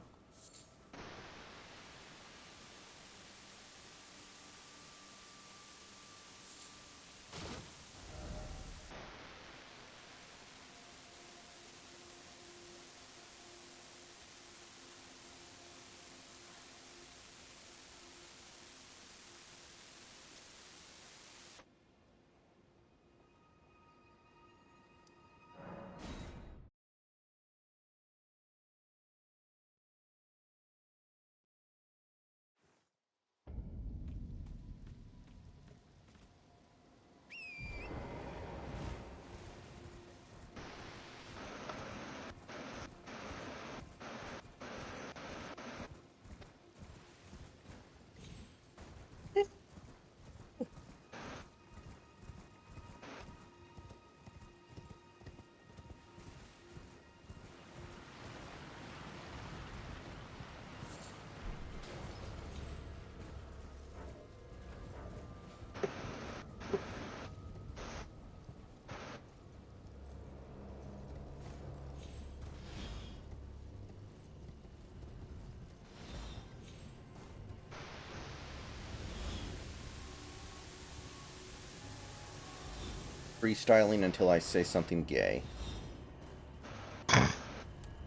Freestyling until I say something gay.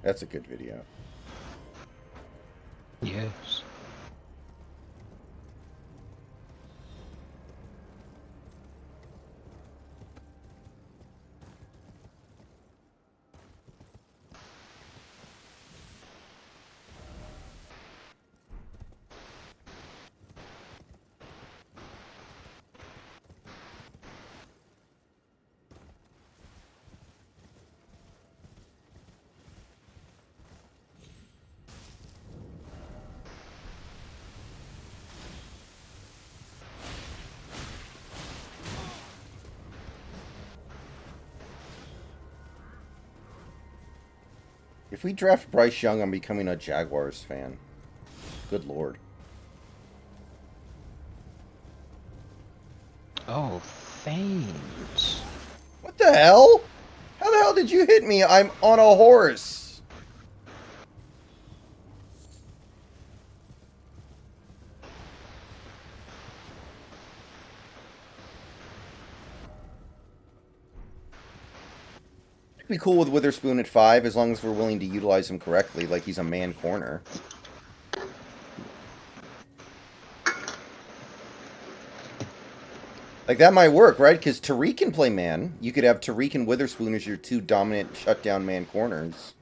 That's a good video. Yes. If we draft Bryce Young, I'm becoming a Jaguars fan. Good lord. Oh, Thames. What the hell? How the hell did you hit me? I'm on a horse. I'd be cool with Witherspoon at 5 as long as we're willing to utilize him correctly, like he's a man corner. Like, that might work, right? Because Tariq can play man. You could have Tariq and Witherspoon as your two dominant shutdown man corners.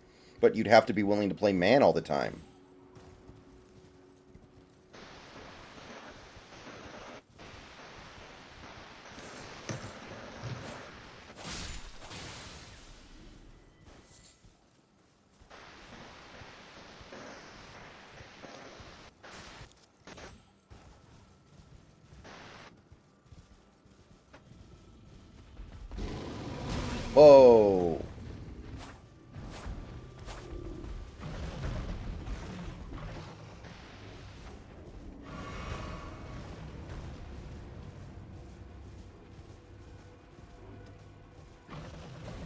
But you'd have to be willing to play man all the time. Whoa.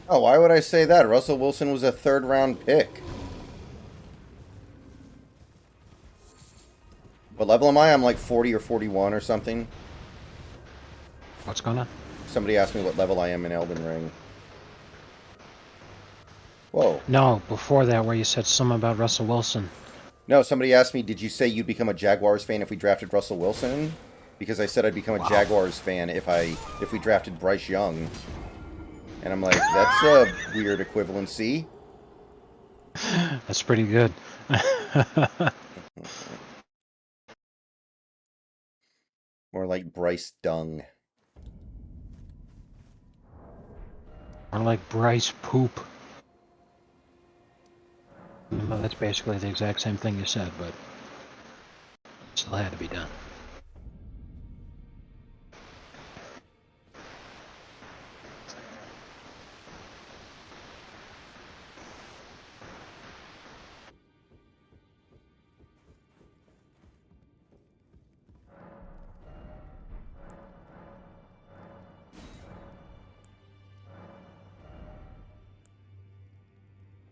Oh, why would I say that? Russell Wilson was a third-round pick. What level am I? I'm like 40 or 41 or something. What's going on? Somebody asked me what level I am in Elden Ring. Whoa. No, before that, where you said something about Russell Wilson. No, somebody asked me, did you say you'd become a Jaguars fan if we drafted Russell Wilson? Because I said I'd become a Jaguars fan if we drafted Bryce Young. And I'm like, that's a weird equivalency. That's pretty good. More like Bryce Dung. Or like Bryce Poop. Well, that's basically the exact same thing you said, but it still had to be done.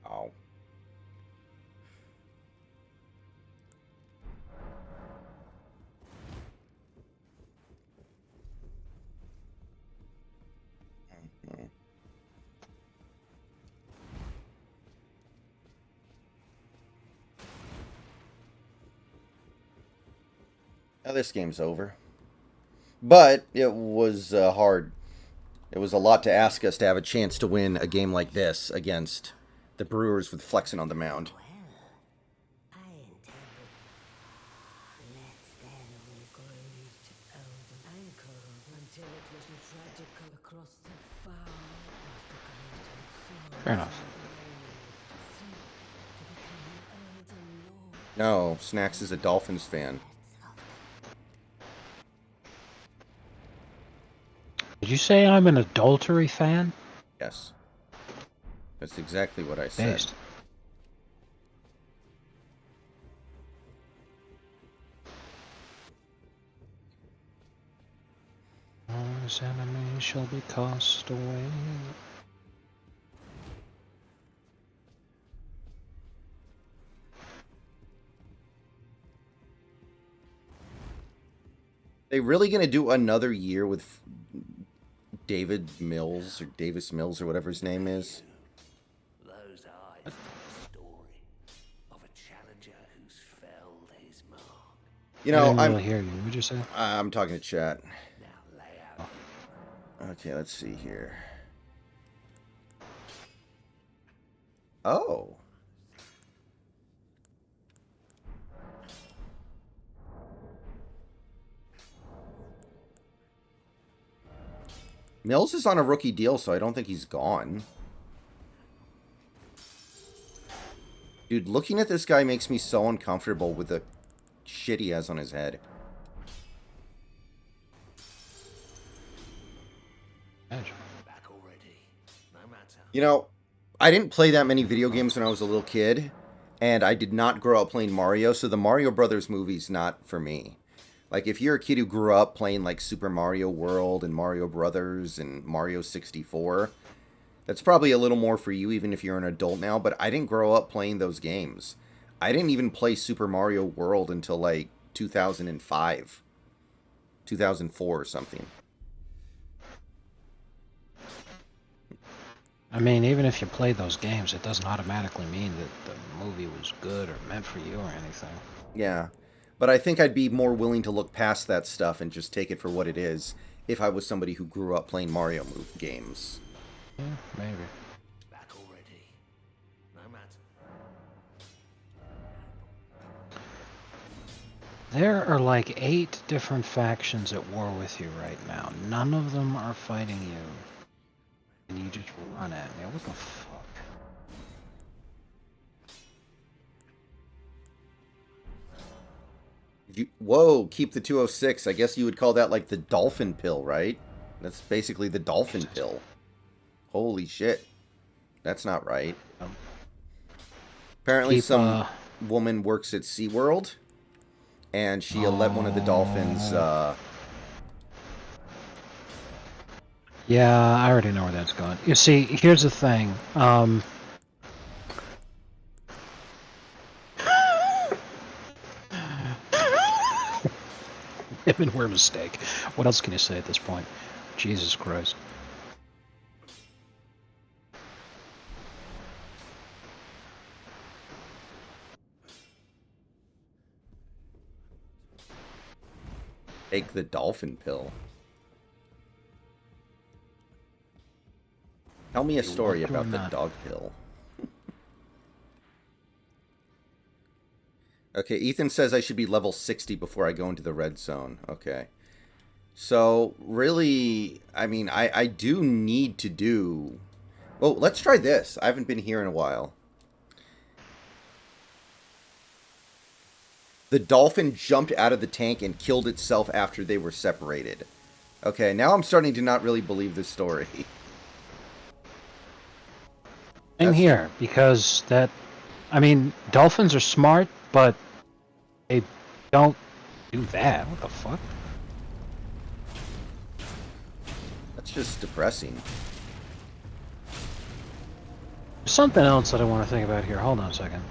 Oh. Mhm. Now this game's over. But it was hard. It was a lot to ask us to have a chance to win a game like this against the Brewers with Flexen on the mound. Well, I intended. Let's then recreate Elden anchor until it was tragical across the far Fair enough. No, Snacks is a Dolphins fan. Did you say I'm an adultery fan? Yes. That's exactly what I said. Based. His enemies shall be cast away. They really gonna do another year with David Mills or Davis Mills or whatever his name is? Those eyes tell a story of a challenger who's felled his mark. You I know, didn't really hear you. What'd you say? I'm talking to chat. Now lay out. Okay, let's see here. Oh. Mills is on a rookie deal, so I don't think he's gone. Dude, looking at this guy makes me so uncomfortable with the shit he has on his head. Back already. No matter. You know, I didn't play that many video games when I was a little kid, and I did not grow up playing Mario, so the Mario Brothers movie's not for me. Like, if you're a kid who grew up playing, like, Super Mario World and Mario Brothers and Mario 64, that's probably a little more for you, even if you're an adult now, but I didn't grow up playing those games. I didn't even play Super Mario World until, like, 2005, 2004 or something. I mean, even if you played those games, it doesn't automatically mean that the movie was good or meant for you or anything. Yeah. But I think I'd be more willing to look past that stuff and just take it for what it is if I was somebody who grew up playing Mario games. Yeah, maybe. Back already. No matter. There are like 8 different factions at war with you right now. None of them are fighting you. And you just run at me. What the fuck? Whoa, keep the 206. I guess you would call that like the dolphin pill, right? That's basically the dolphin pill. Holy shit. That's not right. Apparently some woman works at SeaWorld, and she let one of the dolphins... Yeah, I already know where that's going. You see, here's the thing. Even we're a mistake. What else can you say at this point? Jesus Christ. Take the dolphin pill. Tell me a story about the dog pill. Okay, Ethan says I should be level 60 before I go into the red zone. Okay. So, really, I mean, I do need to do... Oh, let's try this. I haven't been here in a while. The dolphin jumped out of the tank and killed itself after they were separated. Okay, now I'm starting to not really believe this story. Same here, because that... I mean, dolphins are smart, but they don't do that. What the fuck? That's just depressing. There's something else that I want to think about here. Hold on a second.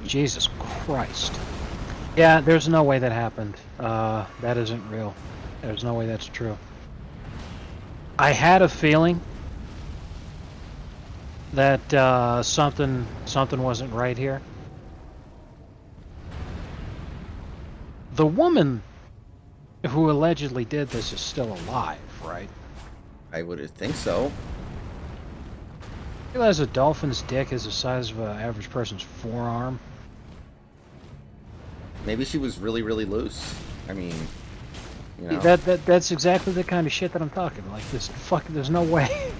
Jesus Christ. Yeah, there's no way that happened. That isn't real. There's no way that's true. I had a feeling that something wasn't right here. The woman who allegedly did this is still alive, right? I would think so. You realize a dolphin's dick is the size of an average person's forearm? Maybe she was really, really loose. I mean, you know. That's exactly the kind of shit that I'm talking. Like, this fucking, there's no way.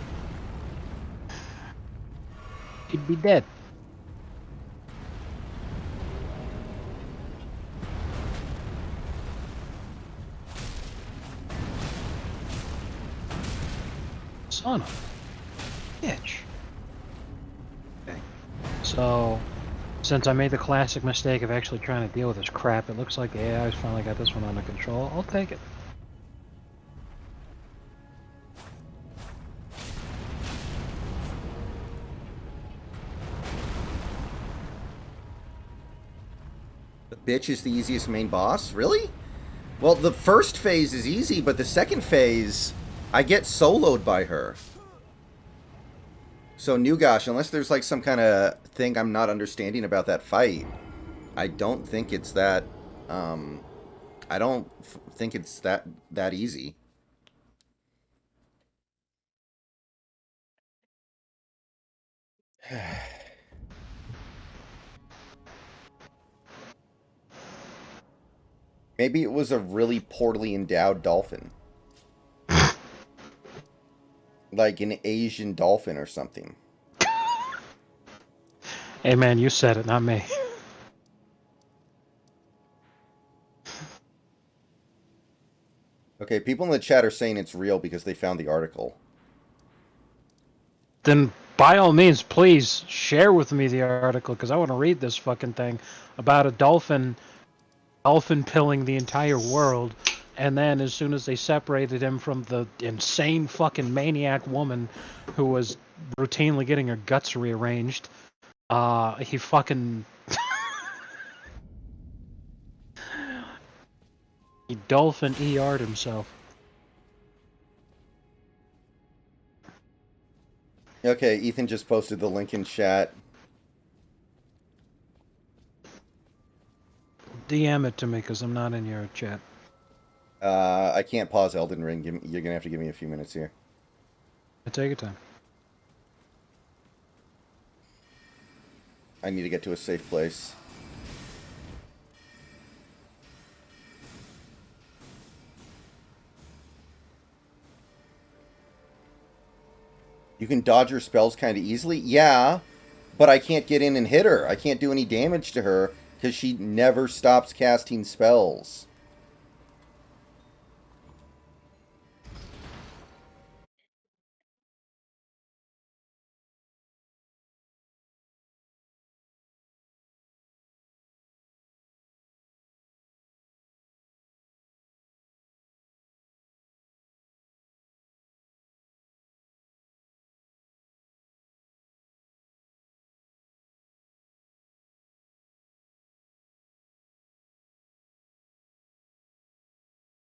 She'd be dead. Son of a bitch. Okay. So, since I made the classic mistake of actually trying to deal with this crap, it looks like the AI's finally got this one under control. I'll take it. The bitch is the easiest main boss? Really? Well, the first phase is easy, but the second phase, I get soloed by her. So, Nugash, unless there's like some kind of thing I'm not understanding about that fight, I don't think it's that, I don't think it's that easy. Maybe it was a really poorly endowed dolphin. Like an Asian dolphin or something. Hey man, you said it, not me. Okay, people in the chat are saying it's real because they found the article. Then by all means, please share with me the article because I want to read this fucking thing about a dolphin pilling the entire world, and then as soon as they separated him from the insane fucking maniac woman who was routinely getting her guts rearranged, he fucking he dolphin ER'd himself. Okay, Ethan just posted the link in chat. DM it to me because I'm not in your chat. I can't pause Elden Ring. You're gonna have to give me a few minutes here. Take your time. I need to get to a safe place. You can dodge her spells kind of easily? Yeah, but I can't get in and hit her. I can't do any damage to her because she never stops casting spells.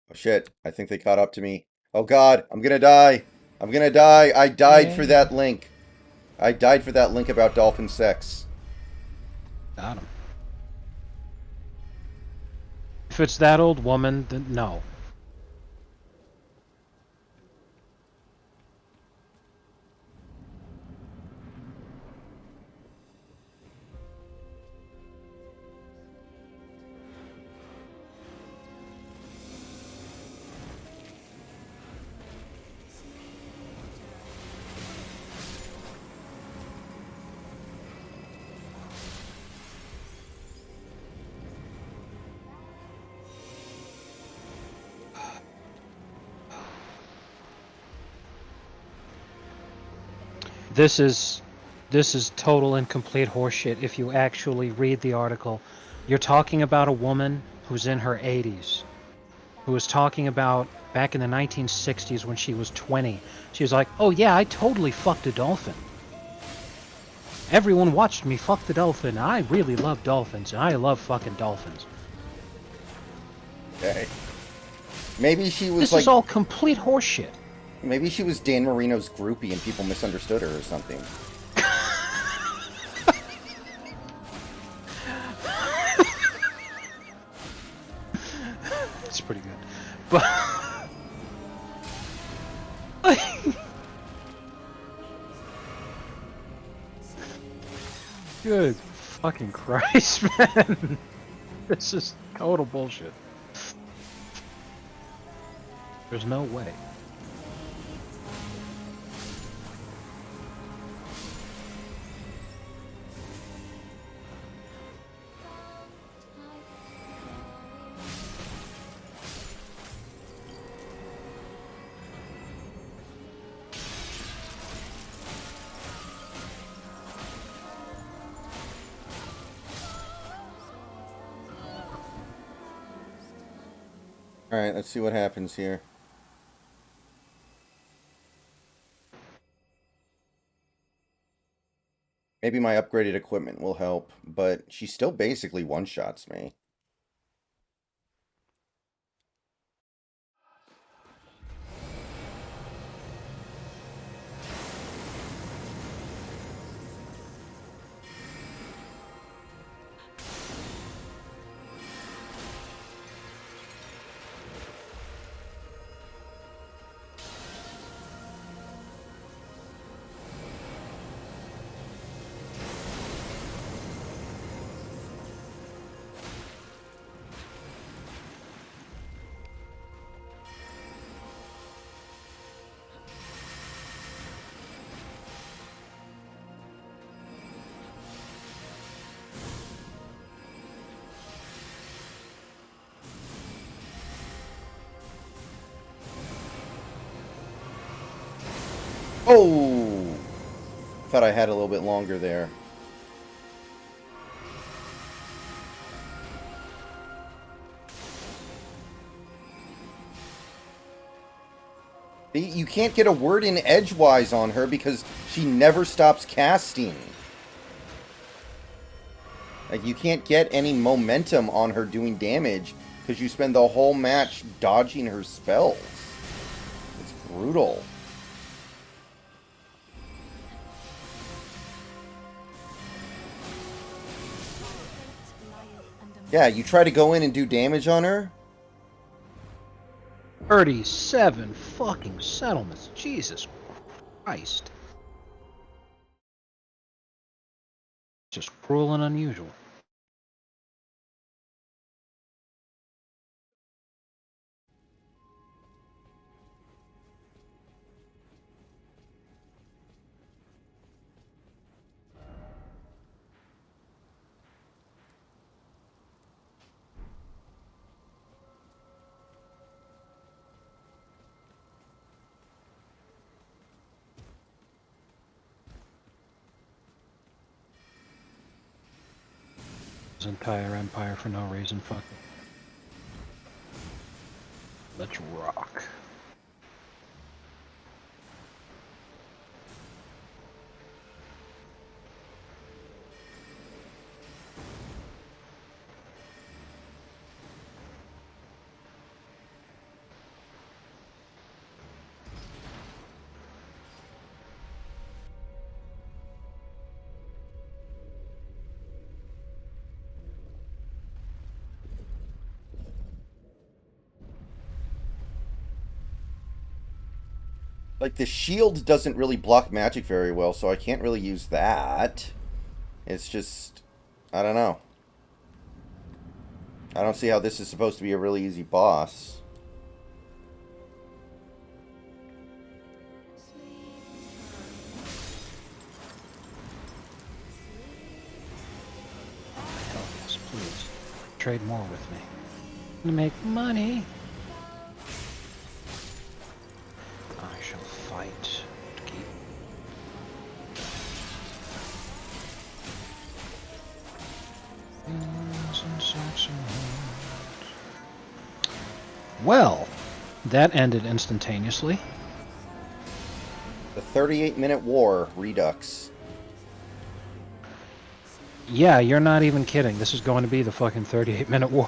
Oh shit, I think they caught up to me. Oh god, I'm gonna die. I'm gonna die. I died for that link. I died for that link about dolphin sex. Got him. If it's that old woman, then no. This is total and complete horseshit if you actually read the article. You're talking about a woman who's in her 80s, who was talking about back in the 1960s when she was 20. She was like, "Oh yeah, I totally fucked a dolphin. Everyone watched me fuck the dolphin. I really love dolphins, and I love fucking dolphins." Okay. Maybe she was This like... is all complete horseshit. Maybe she was Dan Marino's groupie and people misunderstood her or something. It's pretty good. But good fucking Christ, man. This is total bullshit. There's no way. Alright, let's see what happens here. Maybe my upgraded equipment will help, but she still basically one-shots me. Oh! Thought I had a little bit longer there. You can't get a word in edgewise on her because she never stops casting. Like, you can't get any momentum on her doing damage because you spend the whole match dodging her spells. It's brutal. Yeah, you try to go in and do damage on her. 37 fucking settlements. Jesus Christ. Just cruel and unusual. His entire empire for no reason. Fuck it. Let's rock. Like, the shield doesn't really block magic very well, so I can't really use that. It's just... I don't know. I don't see how this is supposed to be a really easy boss. Hell yes, please. Trade more with me. You make money. I shall fight to keep. Well, that ended instantaneously. The 38-minute war redux. Yeah, you're not even kidding. This is going to be the fucking 38-minute war.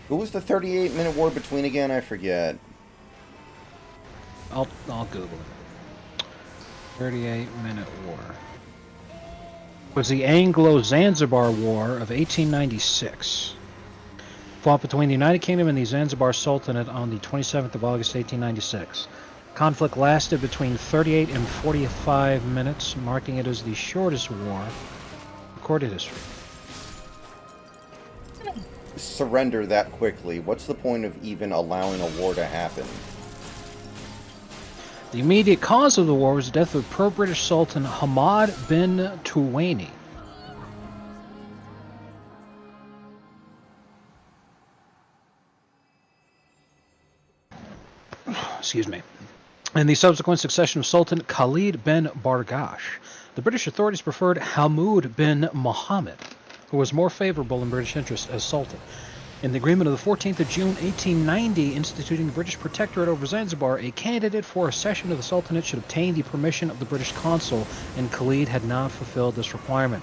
Who was the 38-minute war between again? I forget. I'll Google it. 38-minute war. It was the Anglo-Zanzibar War of 1896. Fought between the United Kingdom and the Zanzibar Sultanate on the 27th of August, 1896. Conflict lasted between 38 and 45 minutes, marking it as the shortest war in recorded history. Surrender that quickly. What's the point of even allowing a war to happen? The immediate cause of the war was the death of pro-British Sultan Hamad bin Tuwaini. Excuse me. And the subsequent succession of Sultan Khalid bin Bargash. The British authorities preferred Hamoud bin Mohammed, who was more favorable in British interest as Sultan. In the agreement of the 14th of June, 1890, instituting the British Protectorate over Zanzibar, a candidate for accession to the Sultanate should obtain the permission of the British consul, and Khalid had not fulfilled this requirement.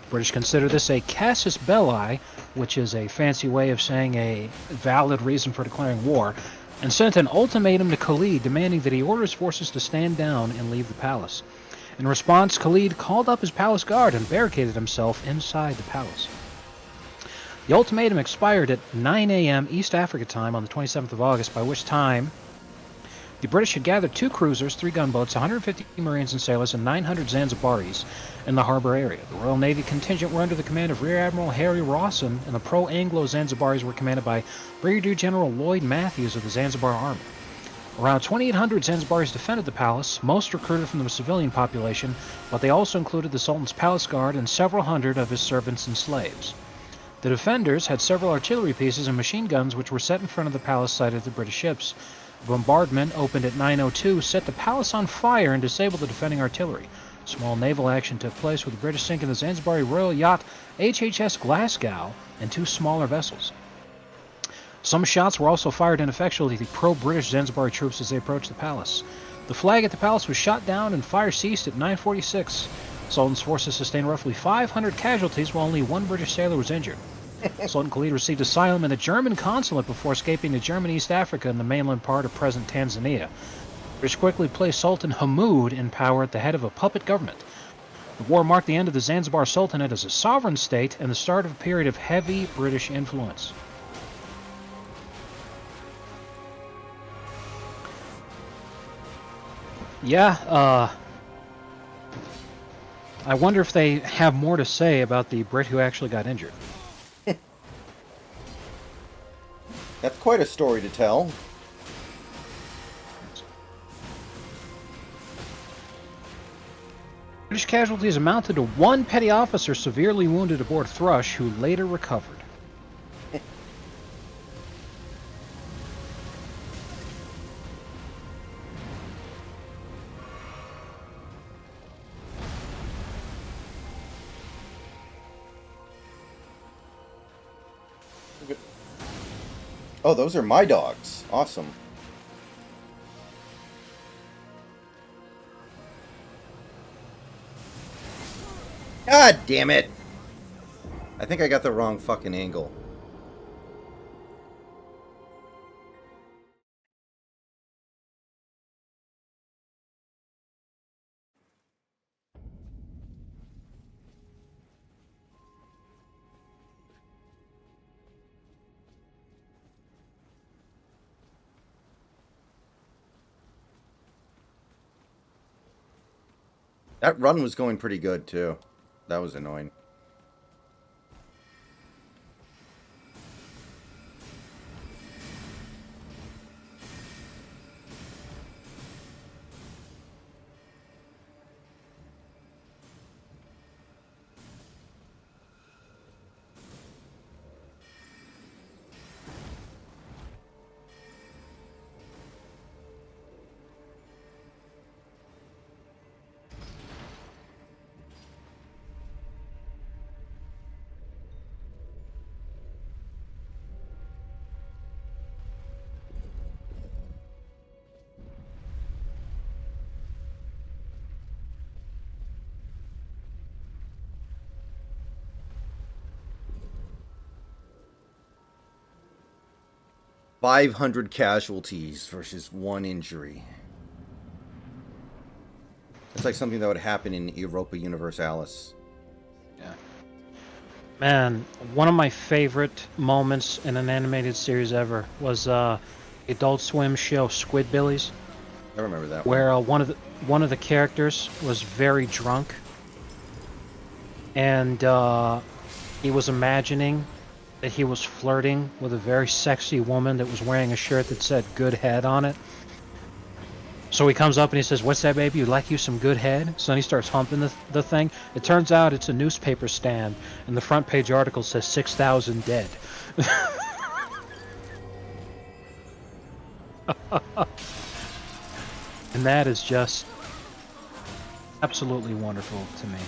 The British consider this a casus belli, which is a fancy way of saying a valid reason for declaring war, and sent an ultimatum to Khalid demanding that he order his forces to stand down and leave the palace. In response, Khalid called up his palace guard and barricaded himself inside the palace. The ultimatum expired at 9 a.m. East Africa time on the 27th of August, by which time the British had gathered 2 cruisers, 3 gunboats, 150 Marines and sailors, and 900 Zanzibaris in the harbor area. The Royal Navy contingent were under the command of Rear Admiral Harry Rawson, and the pro-Anglo Zanzibaris were commanded by Brigadier General Lloyd Matthews of the Zanzibar Army. Around 2,800 Zanzibaris defended the palace, most recruited from the civilian population, but they also included the Sultan's palace guard and several hundred of his servants and slaves. The defenders had several artillery pieces and machine guns which were set in front of the palace site of the British ships. Bombardment opened at 9:02, set the palace on fire and disabled the defending artillery. Small naval action took place with the British sinking the Zanzibari royal yacht HHS Glasgow and 2 smaller vessels. Some shots were also fired ineffectually at the pro-British Zanzibari troops as they approached the palace. The flag at the palace was shot down and fire ceased at 9:46. Sultan's forces sustained roughly 500 casualties while only 1 British sailor was injured. Sultan Khalid received asylum in the German consulate before escaping to Germany, East Africa, and the mainland part of present Tanzania. The British quickly placed Sultan Hamoud in power at the head of a puppet government. The war marked the end of the Zanzibar Sultanate as a sovereign state and the start of a period of heavy British influence. Yeah, I wonder if they have more to say about the Brit who actually got injured. That's quite a story to tell. British casualties amounted to 1 petty officer severely wounded aboard Thrush, who later recovered. Oh, those are my dogs. Awesome. God damn it! I think I got the wrong fucking angle. That run was going pretty good, too. That was annoying. "500 casualties versus 1 injury." It's like something that would happen in Europa Universalis. Yeah. Man, one of my favorite moments in an animated series ever was Adult Swim show Squidbillies, I remember that where one. one of the characters was very drunk, and he was imagining that he was flirting with a very sexy woman that was wearing a shirt that said "good head" on it. So he comes up and he says, "What's that, baby? You'd like you some good head?" So then he starts humping the thing. It turns out it's a newspaper stand, and the front page article says 6,000 dead. And that is just absolutely wonderful to me.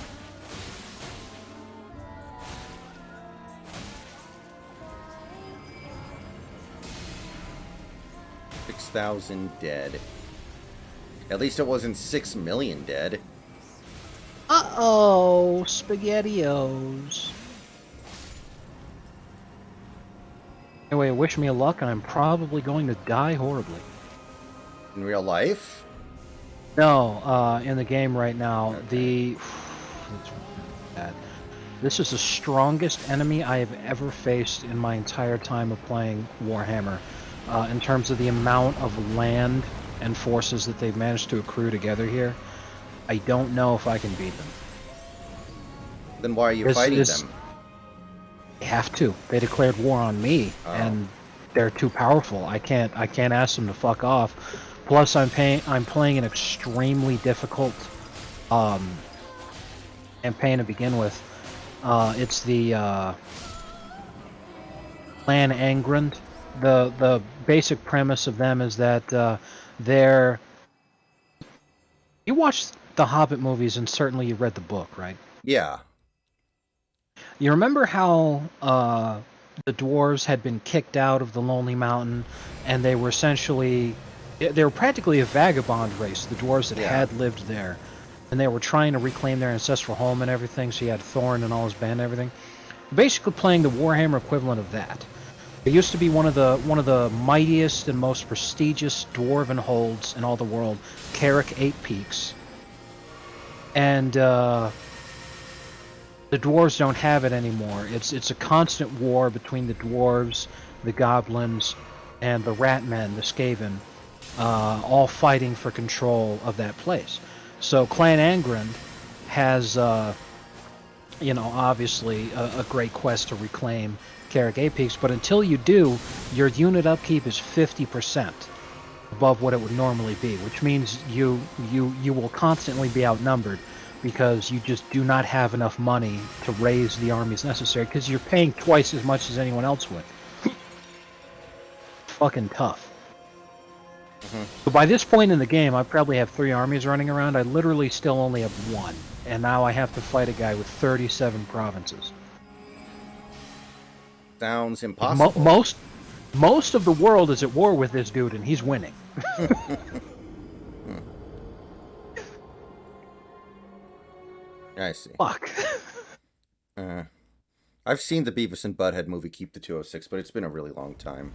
"6,000 dead." At least it wasn't 6 million dead. Uh-oh, SpaghettiOs. Anyway, wish me luck, and I'm probably going to die horribly. In real life? No, in the game right now, Okay. it's bad. This is the strongest enemy I have ever faced in my entire time of playing Warhammer, in terms of the amount of land and forces that they've managed to accrue together here. I don't know if I can beat them. Then why are you This fighting is- them? They have to. They declared war on me, Oh. and they're too powerful. I can't ask them to fuck off. Plus, I'm playing an extremely difficult campaign to begin with. It's the Clan Angrand, The basic premise of them is that they're. You watched the Hobbit movies, and certainly you read the book, right? Yeah. You remember how the dwarves had been kicked out of the Lonely Mountain, and they were essentially, they were practically a vagabond race, the dwarves that Yeah. had lived there, and they were trying to reclaim their ancestral home and everything, so you had Thorin and all his band and everything. Basically playing the Warhammer equivalent of that. It used to be one of the mightiest and most prestigious dwarven holds in all the world, Carrick Eight Peaks. And the dwarves don't have it anymore. It's a constant war between the dwarves, the goblins, and the ratmen, the Skaven, all fighting for control of that place. So Clan Angren has, obviously a great quest to reclaim Carrick Apex, but until you do, your unit upkeep is 50% above what it would normally be, which means you will constantly be outnumbered because you just do not have enough money to raise the armies necessary because you're paying twice as much as anyone else would. Fucking tough. So by this point in the game, I probably have 3 armies running around. I literally still only have 1, and now I have to fight a guy with 37 provinces. Sounds impossible. Most of the world is at war with this dude, and he's winning. I see. Fuck. I've seen the Beavis and Butthead movie Keep the 206, but it's been a really long time.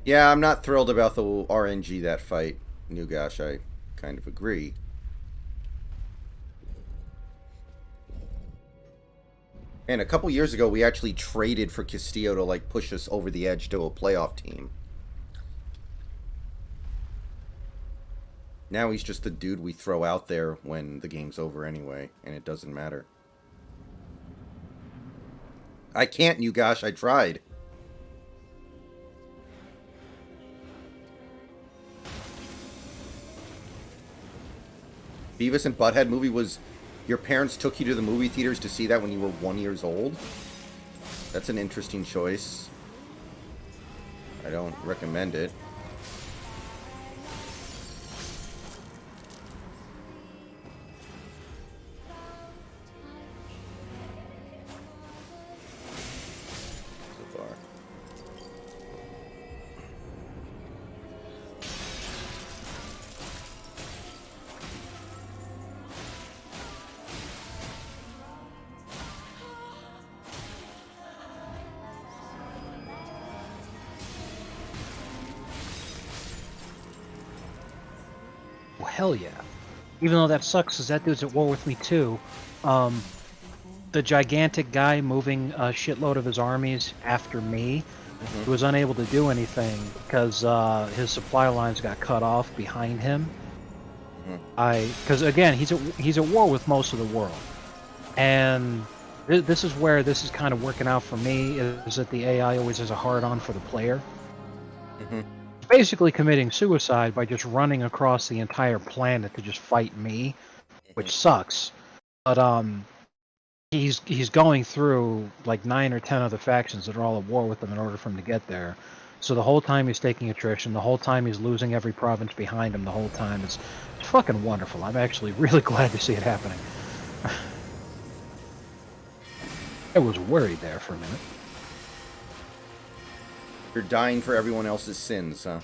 Yeah, I'm not thrilled about the RNG that fight. New gosh, I kind of agree. And a couple years ago, we actually traded for Castillo to like push us over the edge to a playoff team. Now he's just the dude we throw out there when the game's over anyway, and it doesn't matter. I can't, you gosh, I tried. Beavis and Butthead movie was... Your parents took you to the movie theaters to see that when you were 1 year old? That's an interesting choice. I don't recommend it. So far. Hell yeah. Even though that sucks, because that dude's at war with me too. The gigantic guy moving a shitload of his armies after me was unable to do anything because his supply lines got cut off behind him. Because again, he's at war with most of the world, and this is where this is kind of working out for me. Is that the AI always has a hard-on for the player. Basically committing suicide by just running across the entire planet to just fight me, which sucks. But he's going through like 9 or 10 other factions that are all at war with him in order for him to get there. So the whole time he's taking attrition, the whole time he's losing every province behind him, the whole time it's fucking wonderful. I'm actually really glad to see it happening. I was worried there for a minute. You're dying for everyone else's sins, huh?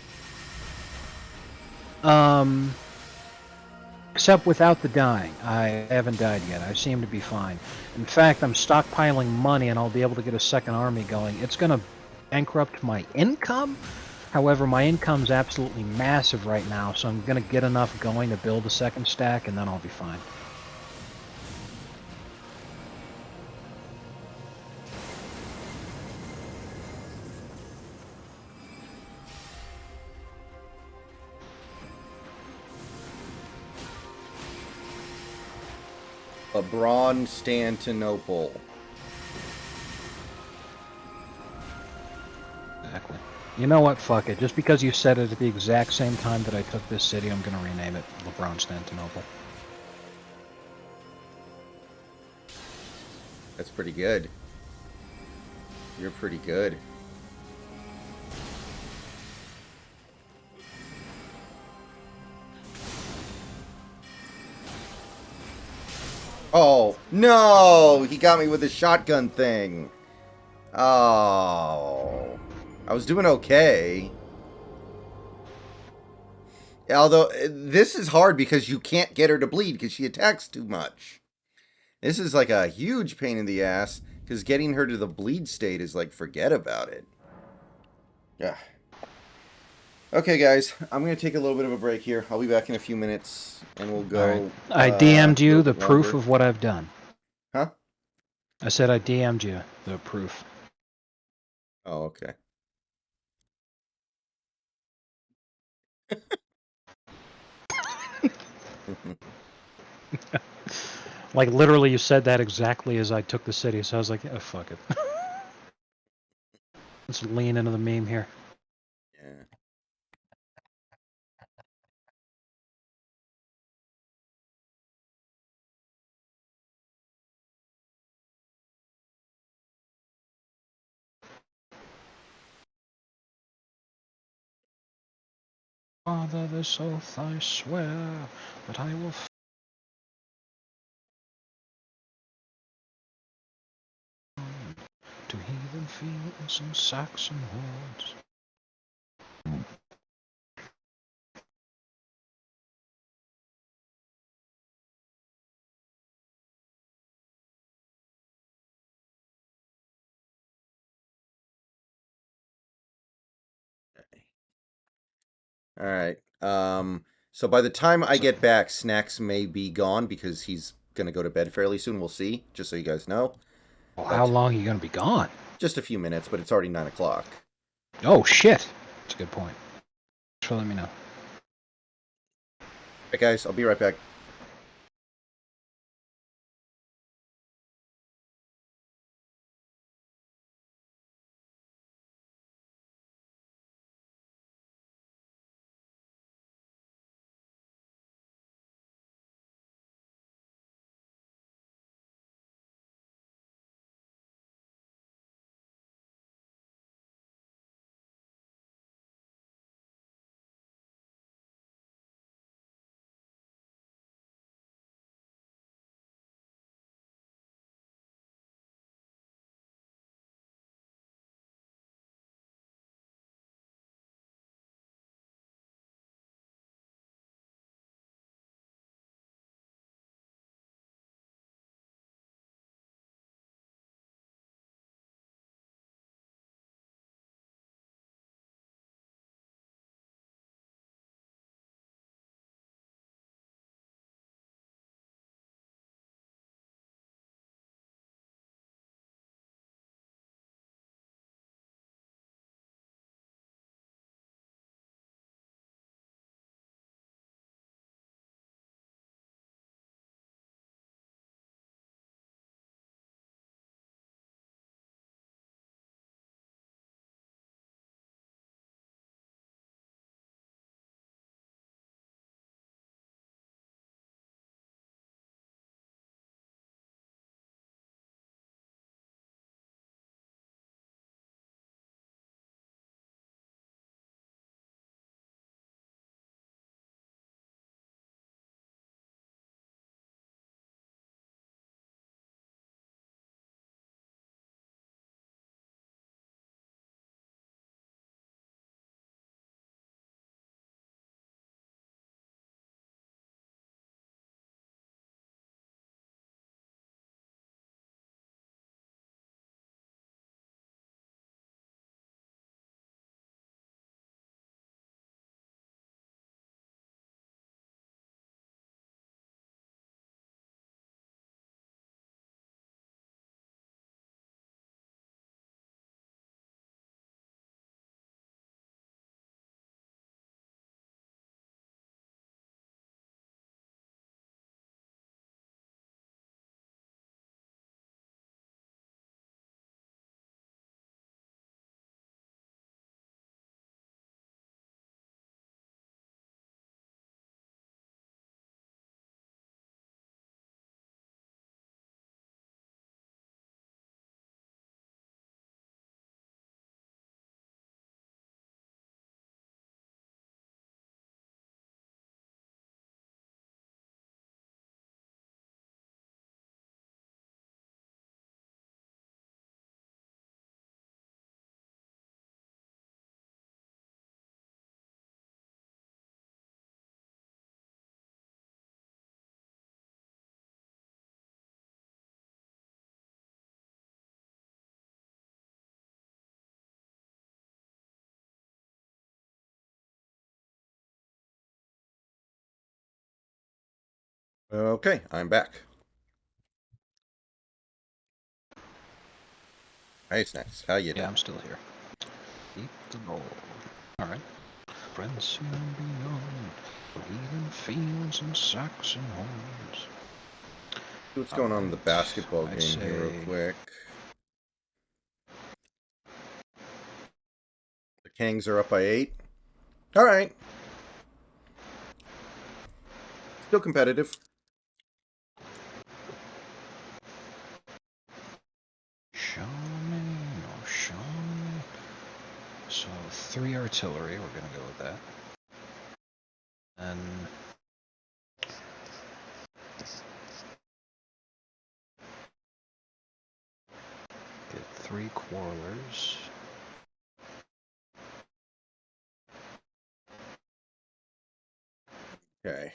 Except without the dying. I haven't died yet. I seem to be fine. In fact, I'm stockpiling money and I'll be able to get a second army going. It's going to bankrupt my income, However, my income's absolutely massive right now, so I'm gonna get enough going to build a second stack, and then I'll be fine. Constantinople. Exactly. You know what? Fuck it. Just because you said it at the exact same time that I took this city, I'm gonna rename it Constantinople. That's pretty good. You're pretty good. Oh, no! He got me with the shotgun thing. Oh. I was doing okay. Although, this is hard because you can't get her to bleed because she attacks too much. This is like a huge pain in the ass because getting her to the bleed state is like, forget about it. Yeah. Okay, guys, I'm going to take a little bit of a break here. I'll be back in a few minutes, and we'll go I DM'd a you little the bit proof longer. of what I've done. Huh? I said I DM'd you the proof. Oh, okay. Like, literally, you said that exactly as I took the city, so I was like, yeah, fuck it. Let's lean into the meme here. Yeah. Father, this oath I swear that I will to heathen fields and Saxon hordes. All right. So by the time I get back, Snacks may be gone because he's going to go to bed fairly soon. We'll see, just so you guys know. Well, how But long are you gonna be gone? just a few minutes, but it's already 9 o'clock. Oh shit! That's a good point. Thanks for letting me know. All right, guys, I'll be right back. Okay, I'm back. Hey, Snacks, how you Yeah, doing? I'm still here. Eat the roll. Alright. Friends soon beyond, bleeding fields and Saxon horns. See what's going on in the Alright. basketball I'd game here real say... quick. The Kings are up by 8. Alright. Still competitive. Shawnee, no Shawnee. So 3 artillery, we're gonna go with that. And get 3 quarrelers. Okay.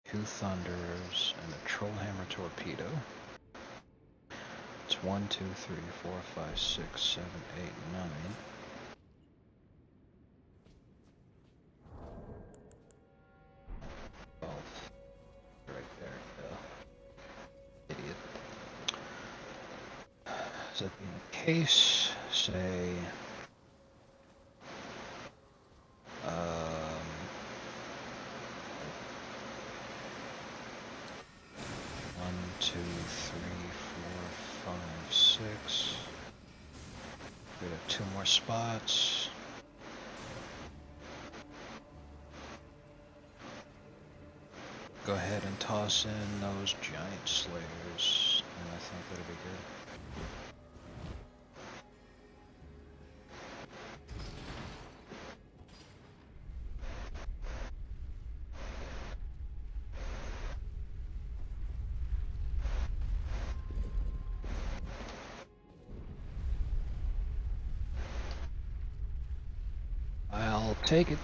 2 thunders and a trollhammer torpedo. It's 1, 2, 3, 4, 5, 6, 7, 8, 9. Oh, right there. Idiot. So in case, say, um, 1, 2, 3, 4, 5, 6. We have 2 more spots. Go ahead and toss in those giant slayers, and I think that'll be good. I'll take it.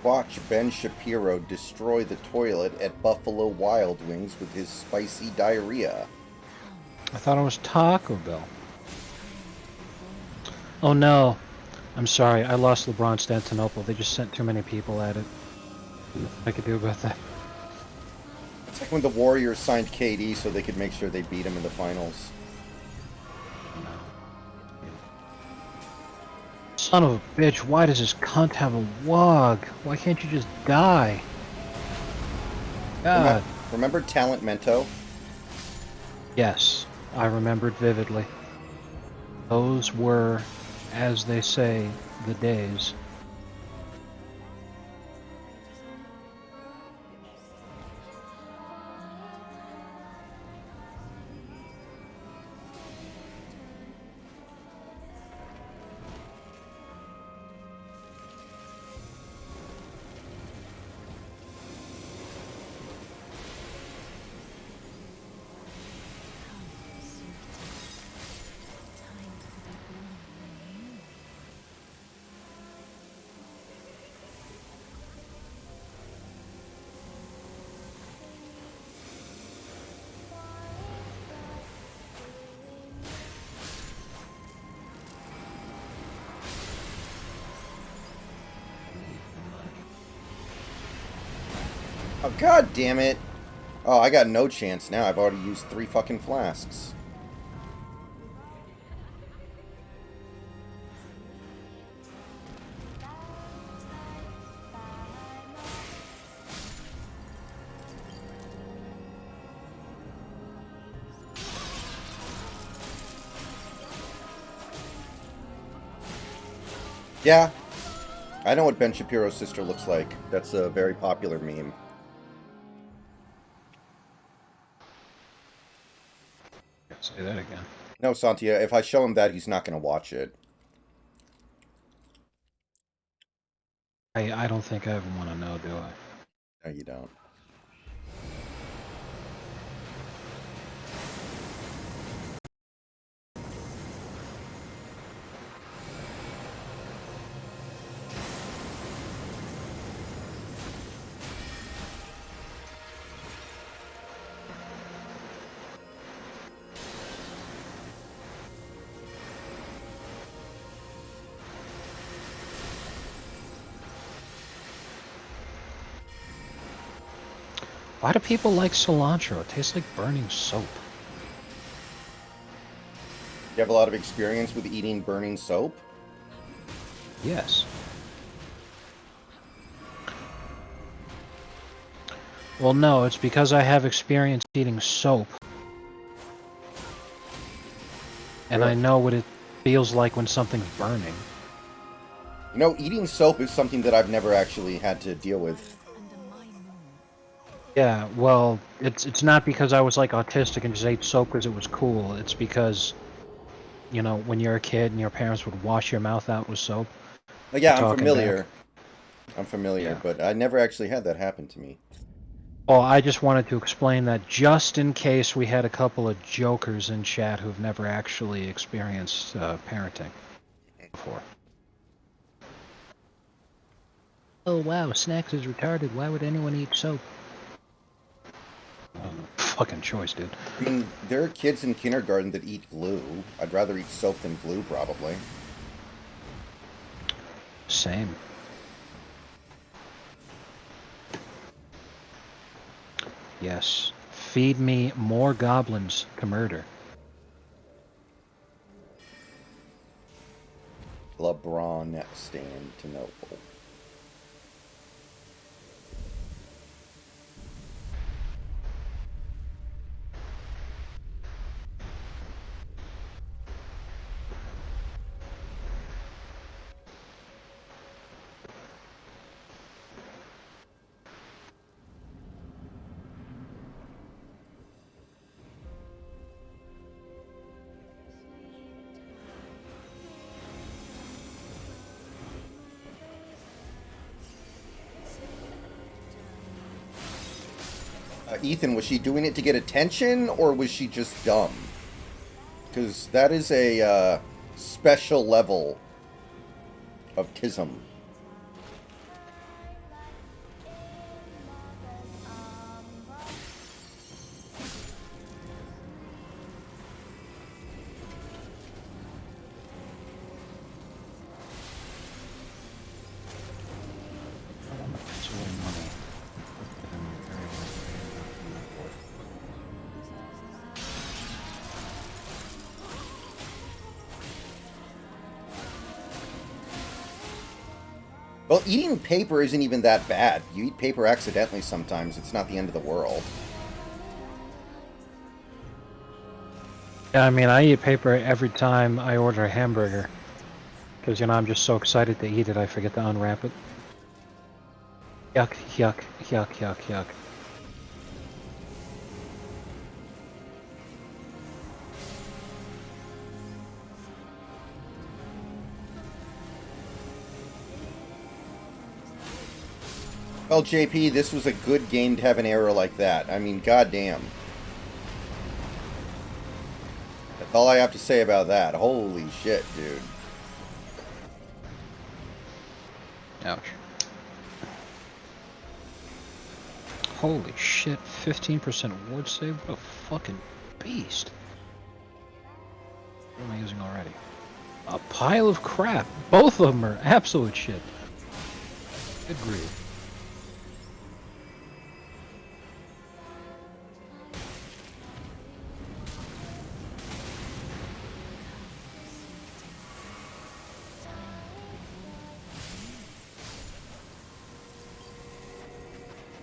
Watch Ben Shapiro destroy the toilet at Buffalo Wild Wings with his spicy diarrhea. I thought it was Taco Bell. Oh no. I'm sorry, I lost LeBron Stantonopoulos. They just sent too many people at it. I could do about that. It's like when the Warriors signed KD so they could make sure they beat him in the finals. Son of a bitch, why does this cunt have a wog? Why can't you just die? God. Remember Talent Mento? Yes, I remembered vividly. Those were, as they say, the days. Oh, god damn it. Oh, I got no chance now. I've already used 3 fucking flasks. Yeah, I know what Ben Shapiro's sister looks like. That's a very popular meme. Say that again. No, Santia, if I show him that, he's not going to watch it. I don't think I ever want to know, do I? No, you don't. Why do people like cilantro? It tastes like burning soap. You have a lot of experience with eating burning soap? Yes. Well, no, it's because I have experience eating soap. And I Really? know what it feels like when something's burning. You know, eating soap is something that I've never actually had to deal with. Yeah, well, it's not because I was like autistic and just ate soap because it was cool. It's because, you know, when you're a kid and your parents would wash your mouth out with soap. But You're yeah, I'm talking back. familiar. I'm familiar, Yeah. but I never actually had that happen to me. Well, I just wanted to explain that just in case we had a couple of jokers in chat who've never actually experienced parenting before. Oh wow, snacks is retarded. Why would anyone eat soap? Fucking choice, dude. I mean, there are kids in kindergarten that eat glue. I'd rather eat soap than glue, probably. Same. Yes. Feed me more goblins to murder. LeBron stand to Noble. Ethan, was she doing it to get attention, or was she just dumb? Because that is a special level of tism. That's really money. Well, eating paper isn't even that bad. You eat paper accidentally sometimes. It's not the end of the world. Yeah, I mean, I eat paper every time I order a hamburger. Because, you know, I'm just so excited to eat it, I forget to unwrap it. Yuck, yuck, yuck, yuck, yuck. Well, JP, this was a good game to have an error like that. I mean, goddamn. That's all I have to say about that. Holy shit, dude. Ouch. Holy shit, 15% ward save? What a fucking beast. What am I using already? A pile of crap. Both of them are absolute shit. Good grief.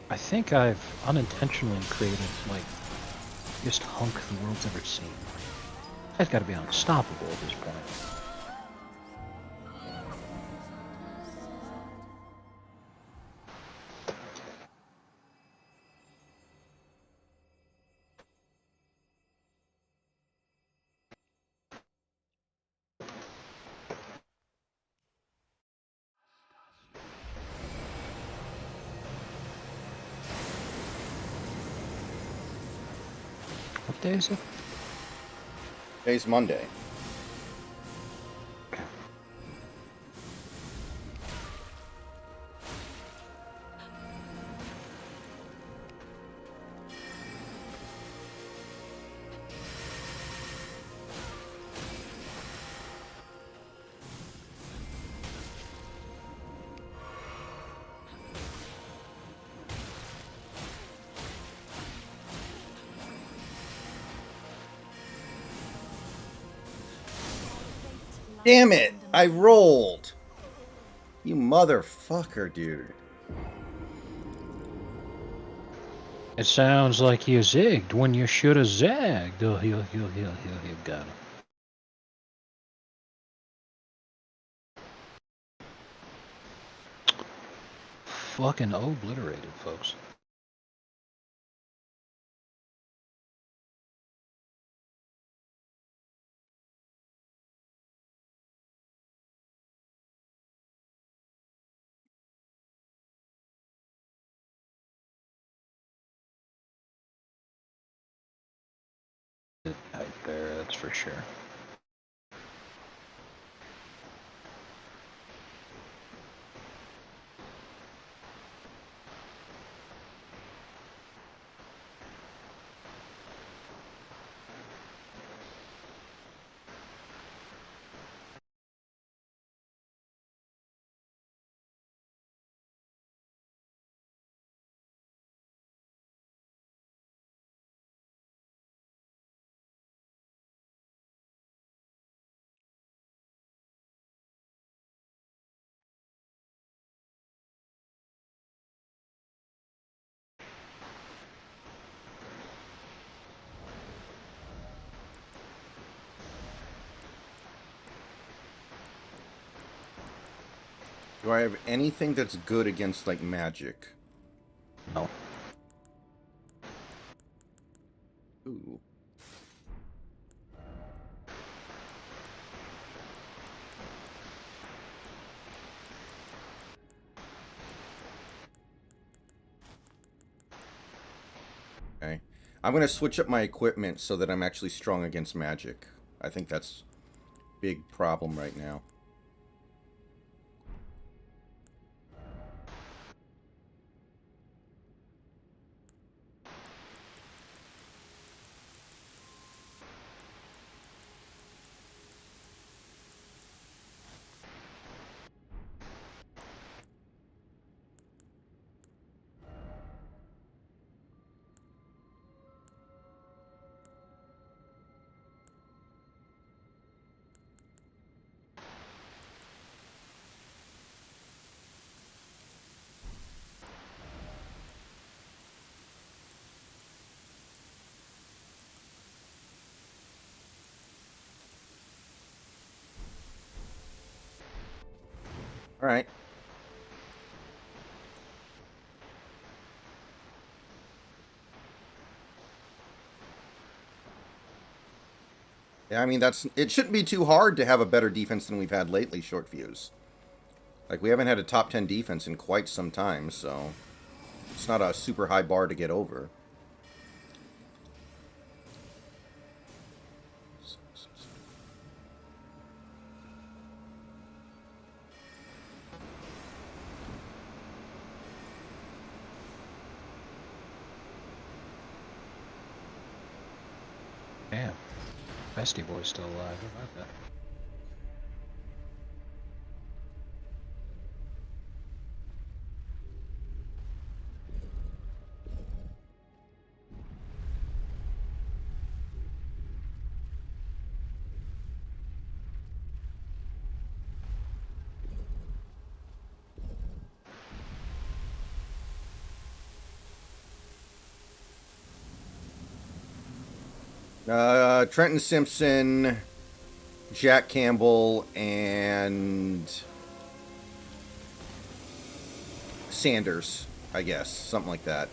I think I've unintentionally created, like, biggest hunk the world's ever seen. That's gotta be unstoppable at this point. What day is it? Today's Monday. Damn it! I rolled! You motherfucker, dude. It sounds like you zigged when you should have zagged. Oh, you got him. Fucking obliterated, folks. Right there, that's for sure. Do I have anything that's good against, like, magic? No. Ooh. Okay. I'm gonna switch up my equipment so that I'm actually strong against magic. I think that's a big problem right now. Alright. Yeah, I mean, it shouldn't be too hard to have a better defense than we've had lately, Short Fuse. Like, we haven't had a top 10 defense in quite some time, so it's not a super high bar to get over. Damn. Bestie Boy's still alive. What about that? Trenton Simpson, Jack Campbell, and Sanders, I guess. Something like that.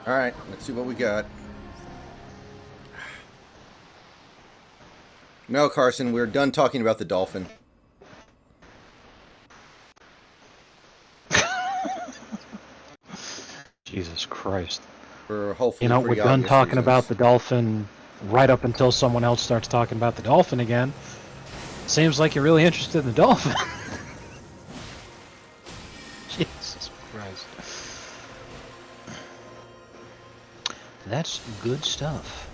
Alright, let's see what we got. No, Carson, we're done talking about the dolphin. Jesus Christ. For You hopefully know, we're pretty done obvious talking about reasons. the dolphin right up until someone else starts talking about the dolphin again. Seems like you're really interested in the dolphin. Jesus Christ. That's good stuff.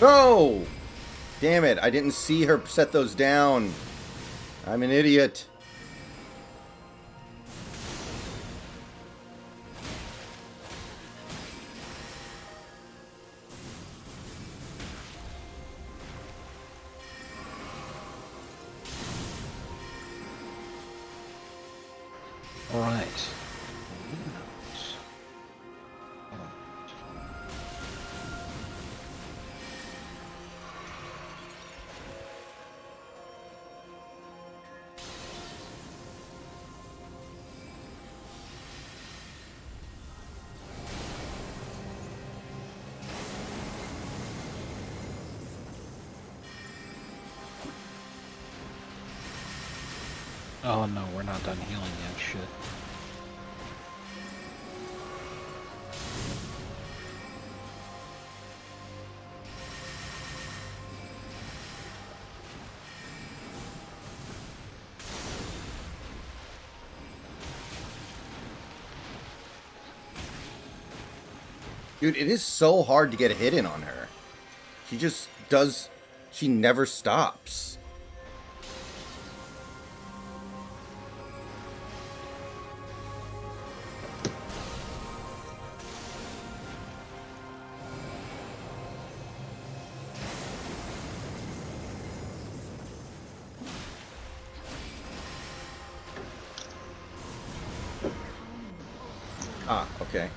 No! Damn it, I didn't see her set those down. I'm an idiot. All right. Oh no, we're not done healing yet. Shit. Dude, it is so hard to get a hit in on her. She just does... She never stops. Ah, okay.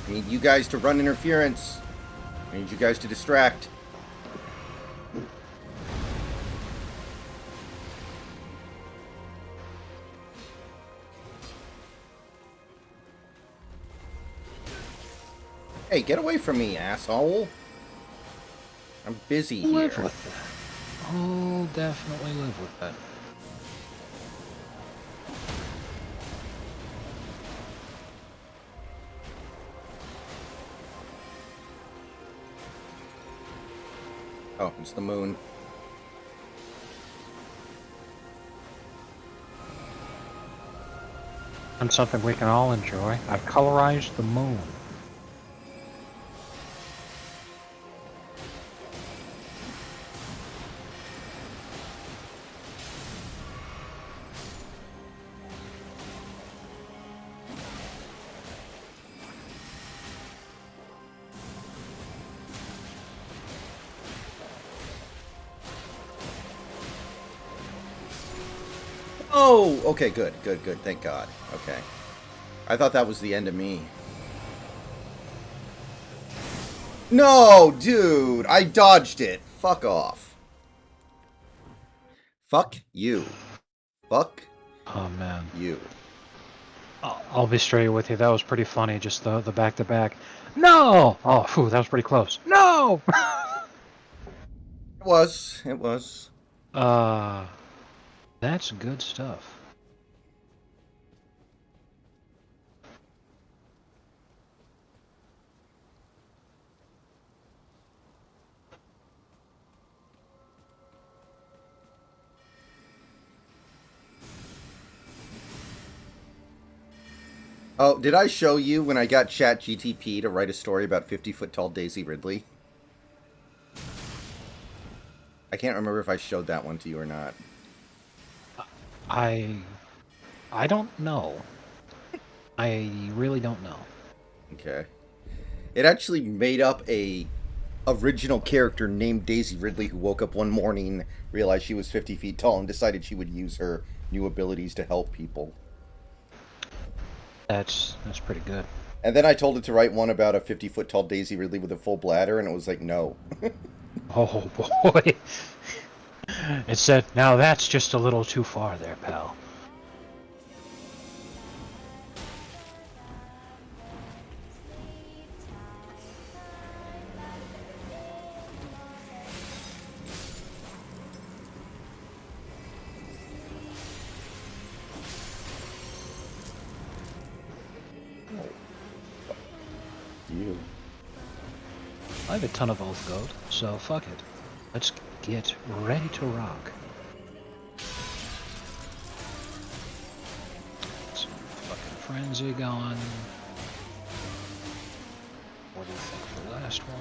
I need you guys to run interference. I need you guys to distract. Hey, get away from me, asshole. I'm busy Live here. with that. Oh, definitely live with that. Oh, it's the moon. And something we can all enjoy. I've colorized the moon. Oh, okay, good, good, good. Thank God. Okay. I thought that was the end of me. No, dude! I dodged it. Fuck off. Fuck you. Fuck Oh man. you. I'll be straight with you. That was pretty funny. Just the back to back. No! Oh, phew, that was pretty close. No! It was. It was. uh, that's good stuff. Oh, did I show you when I got ChatGTP to write a story about 50-foot-tall Daisy Ridley? I can't remember if I showed that one to you or not. I don't know. I really don't know. Okay. It actually made up a original character named Daisy Ridley who woke up one morning, realized she was 50 feet tall, and decided she would use her new abilities to help people. That's pretty good. And then I told it to write one about a 50-foot tall daisy ridley with a full bladder, and it was like, no. Oh boy. It said, now that's just a little too far there, pal. You. I have a ton of oath gold, so fuck it. Let's get ready to rock. Some fucking frenzy going. What do you think for the last one?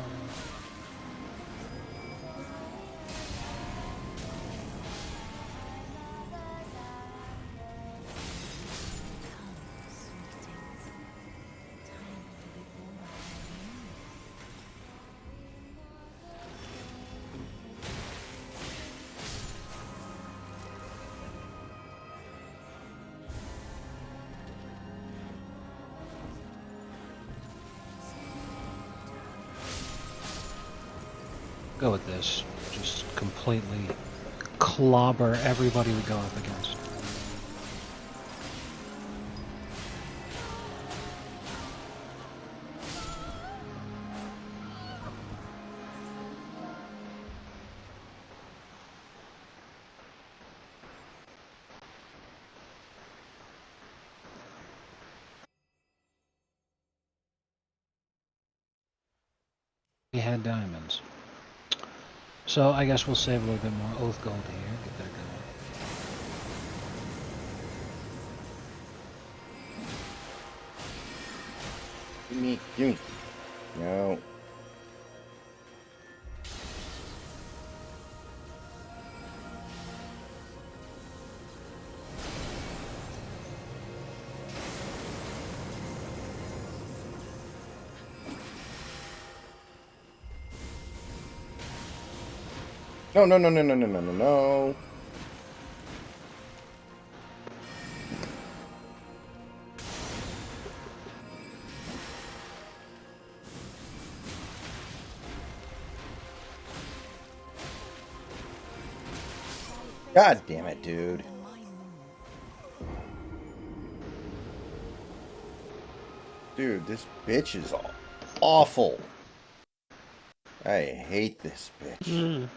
Go with this. Just completely clobber everybody we go up against. We had diamonds. So I guess we'll save a little bit more oath gold here, get that going. Gimme, gimme. No. No, no, no, no, no, no, no, no, no. God damn it, dude. Dude, this bitch is awful. I hate this bitch.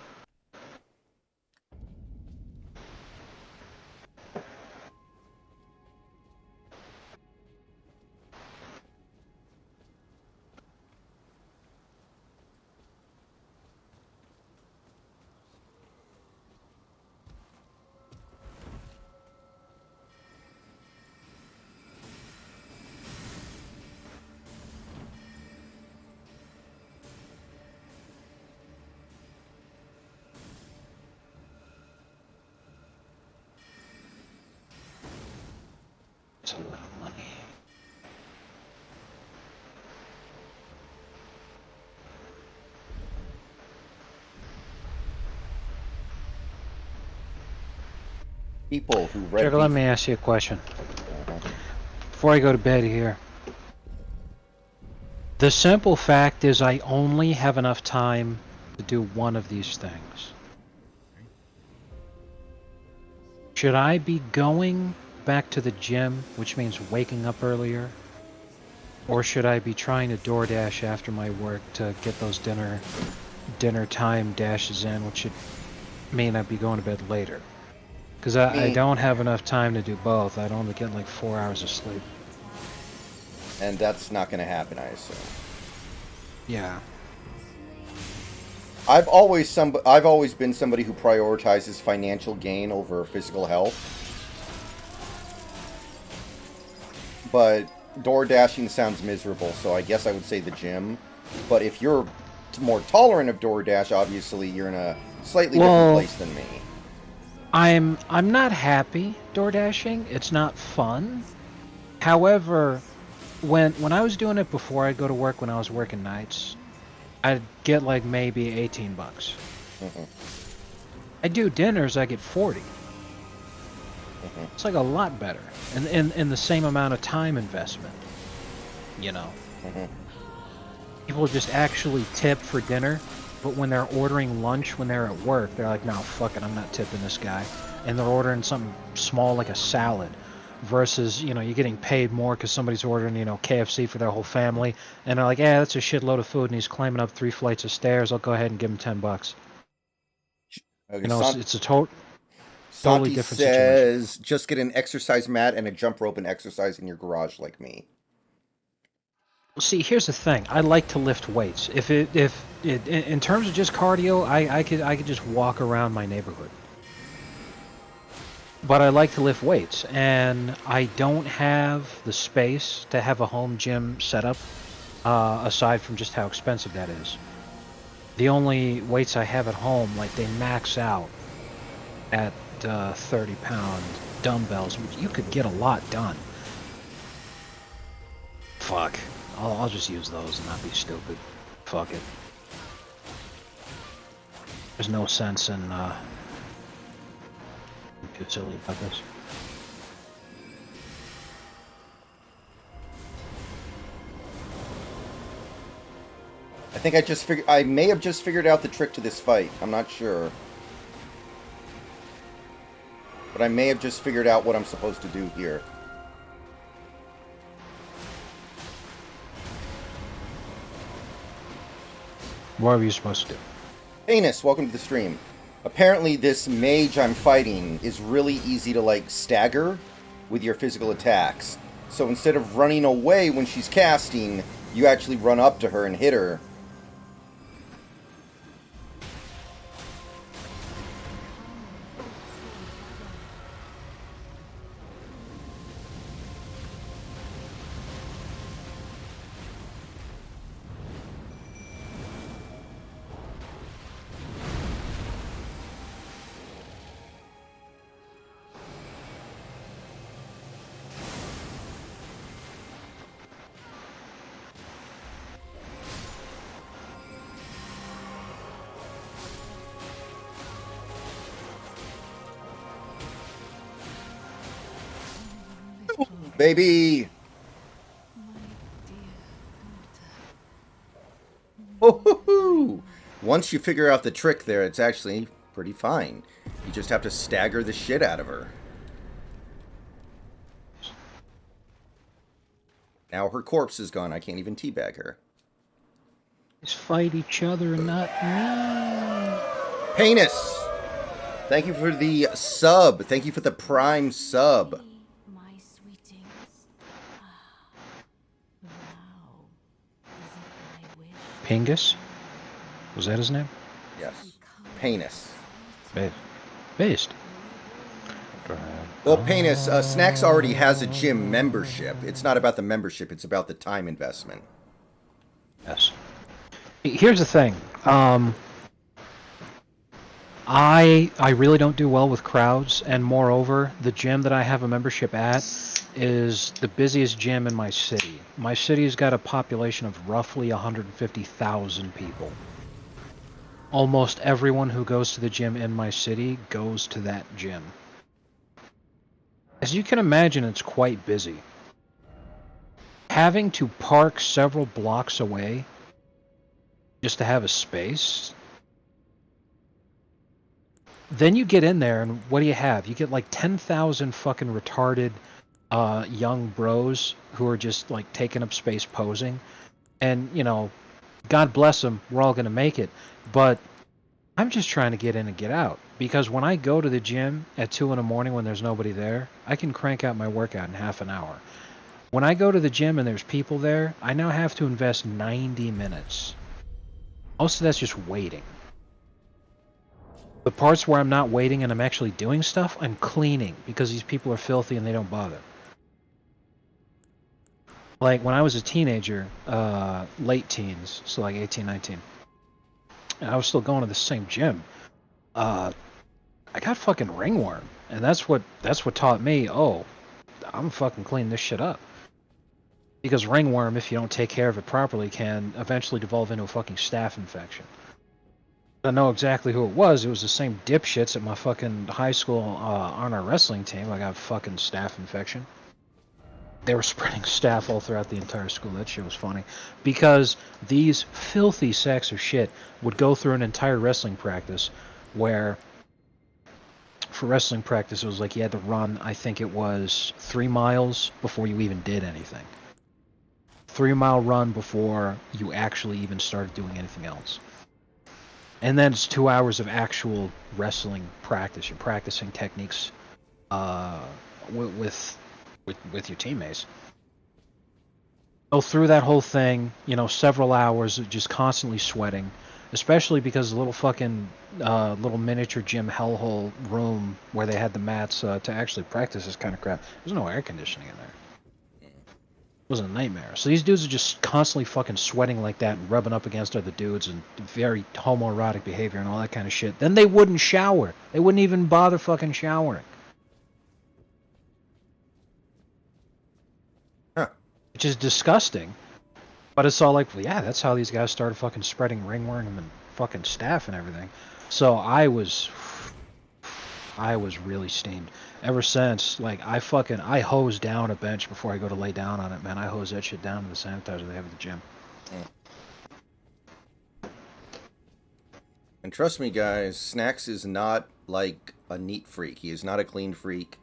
It's a lot of money. People who read Jericho, let me ask you a question. Uh-huh. Before I go to bed here. The simple fact is I only have enough time to do one of these things. Should I be going back to the gym, which means waking up earlier? Or should I be trying to DoorDash after my work to get those dinner time dashes in, which should mean I'd be going to bed later? Because I don't have enough time to do both. I'd only get like 4 hours of sleep. And that's not going to happen, I assume. Yeah. I've always been somebody who prioritizes financial gain over physical health. But door dashing sounds miserable, so I guess I would say the gym. But if you're more tolerant of DoorDash, obviously you're in a slightly different place than me. I'm not happy door dashing. It's not fun. However, when I was doing it before I'd go to work, when I was working nights, I'd get like maybe 18 bucks. I do dinners, I get 40. It's like a lot better, and in the same amount of time investment. You know, people just actually tip for dinner, but when they're ordering lunch when they're at work, they're like, "No, fuck it, I'm not tipping this guy," and they're ordering something small like a salad. Versus, you're getting paid more because somebody's ordering, KFC for their whole family, and they're like, "Yeah, that's a shitload of food," and he's climbing up 3 flights of stairs. I'll go ahead and give him $10. Okay, It's a totally Santi different situation. says, just get an exercise mat and a jump rope and exercise in your garage like me. See, here's the thing. I like to lift weights. If in terms of just cardio, I could just walk around my neighborhood. But I like to lift weights, and I don't have the space to have a home gym set up, aside from just how expensive that is. The only weights I have at home, like, they max out at 30-pound dumbbells, which you could get a lot done. Fuck. I'll just use those and not be stupid. Fuck it. There's no sense in being too silly about this. I think I may have just figured out the trick to this fight. I'm not sure. But I may have just figured out what I'm supposed to do here. What are you supposed to do? Anus, welcome to the stream. Apparently this mage I'm fighting is really easy to, like, stagger with your physical attacks. So instead of running away when she's casting, you actually run up to her and hit her. Baby! Oh, once you figure out the trick there, it's actually pretty fine. You just have to stagger the shit out of her. Now her corpse is gone. I can't even teabag her. Just fight each other and not me. Penis! Thank you for the sub. Thank you for the prime sub. My sweetings. Now is it my wish? Pingus? Was that his name? Yes. Penis. Based. Well, Penis, Snacks already has a gym membership. It's not about the membership, it's about the time investment. Yes. Here's the thing. I really don't do well with crowds, and moreover, the gym that I have a membership at is the busiest gym in my city. My city's got a population of roughly 150,000 people. Almost everyone who goes to the gym in my city goes to that gym. As you can imagine, it's quite busy. Having to park several blocks away just to have a space. Then you get in there, and what do you have? You get like 10,000 fucking retarded young bros who are just like taking up space posing. And, God bless them, we're all going to make it. But I'm just trying to get in and get out. Because when I go to the gym at 2 in the morning when there's nobody there, I can crank out my workout in half an hour. When I go to the gym and there's people there, I now have to invest 90 minutes. Most of that's just waiting. The parts where I'm not waiting and I'm actually doing stuff, I'm cleaning because these people are filthy and they don't bother. Like when I was a teenager, late teens, so like 18, 19, and I was still going to the same gym. I got fucking ringworm, and that's what taught me. Oh, I'm fucking cleaning this shit up. Because ringworm, if you don't take care of it properly, can eventually devolve into a fucking staph infection. I know exactly who it was. It was the same dipshits at my fucking high school on our wrestling team. I got fucking staph infection. They were spreading staph all throughout the entire school. That shit was funny. Because these filthy sacks of shit would go through an entire wrestling practice where, for wrestling practice, it was like you had to run, I think it was 3 miles before you even did anything. 3 mile run before you actually even started doing anything else. And then it's 2 hours of actual wrestling practice. You're practicing techniques with your teammates. Go through that whole thing, several hours of just constantly sweating, especially because the little fucking little miniature gym hellhole room where they had the mats to actually practice this kind of crap. There's no air conditioning in there. It was a nightmare. So these dudes are just constantly fucking sweating like that and rubbing up against other dudes and very homoerotic behavior and all that kind of shit. Then they wouldn't shower. They wouldn't even bother fucking showering. Huh. Which is disgusting. But it's all like, well, yeah, that's how these guys started fucking spreading ringworm and fucking staph and everything. So I was really steamed. Ever since, like, I hose down a bench before I go to lay down on it, man. I hose that shit down to the sanitizer they have at the gym. And trust me, guys, Snacks is not like a neat freak. He is not a clean freak.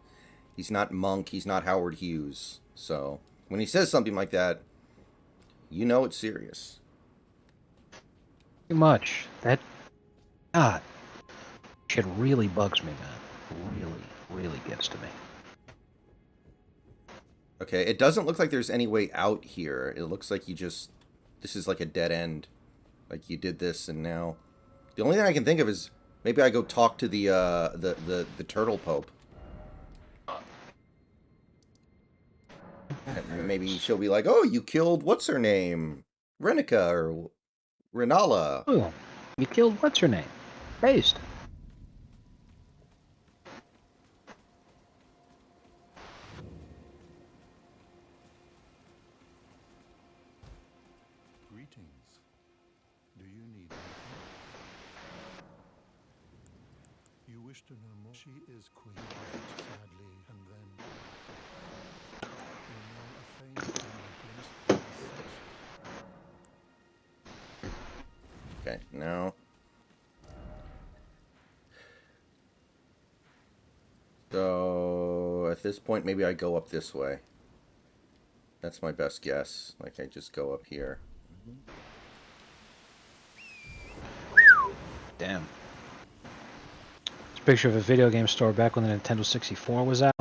He's not Monk. He's not Howard Hughes. So when he says something like that, you know it's serious. Too much. That, God, shit really bugs me, man. Really gets to me. Okay, it doesn't look like there's any way out here. It looks like this is like a dead end. Like you did this and now. The only thing I can think of is maybe I go talk to the turtle pope. And maybe she'll be like, "Oh, you killed what's her name, Renica or Renala." Oh, you killed what's her name? Based. Greetings. Do you need anything? You wish to know more? She is queen, sadly, and then you know a faint glimpse of such. Okay, now. So at this point, maybe I go up this way. That's my best guess. Like I just go up here. Damn. It's a picture of a video game store back when the Nintendo 64 was out.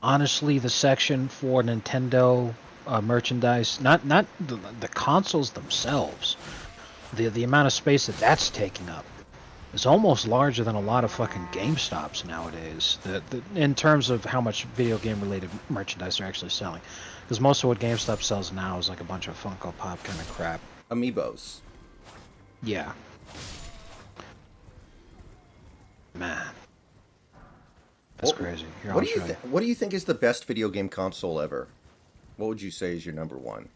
Honestly, the section for Nintendo merchandise, not the consoles themselves, the amount of space that's taking up is almost larger than a lot of fucking GameStops nowadays. In terms of how much video game related merchandise they're actually selling, because most of what GameStop sells now is like a bunch of Funko Pop kind of crap. Amiibos. Yeah. Man. That's crazy. Here, What I'll show you. What do you think is the best video game console ever? What would you say is your number one?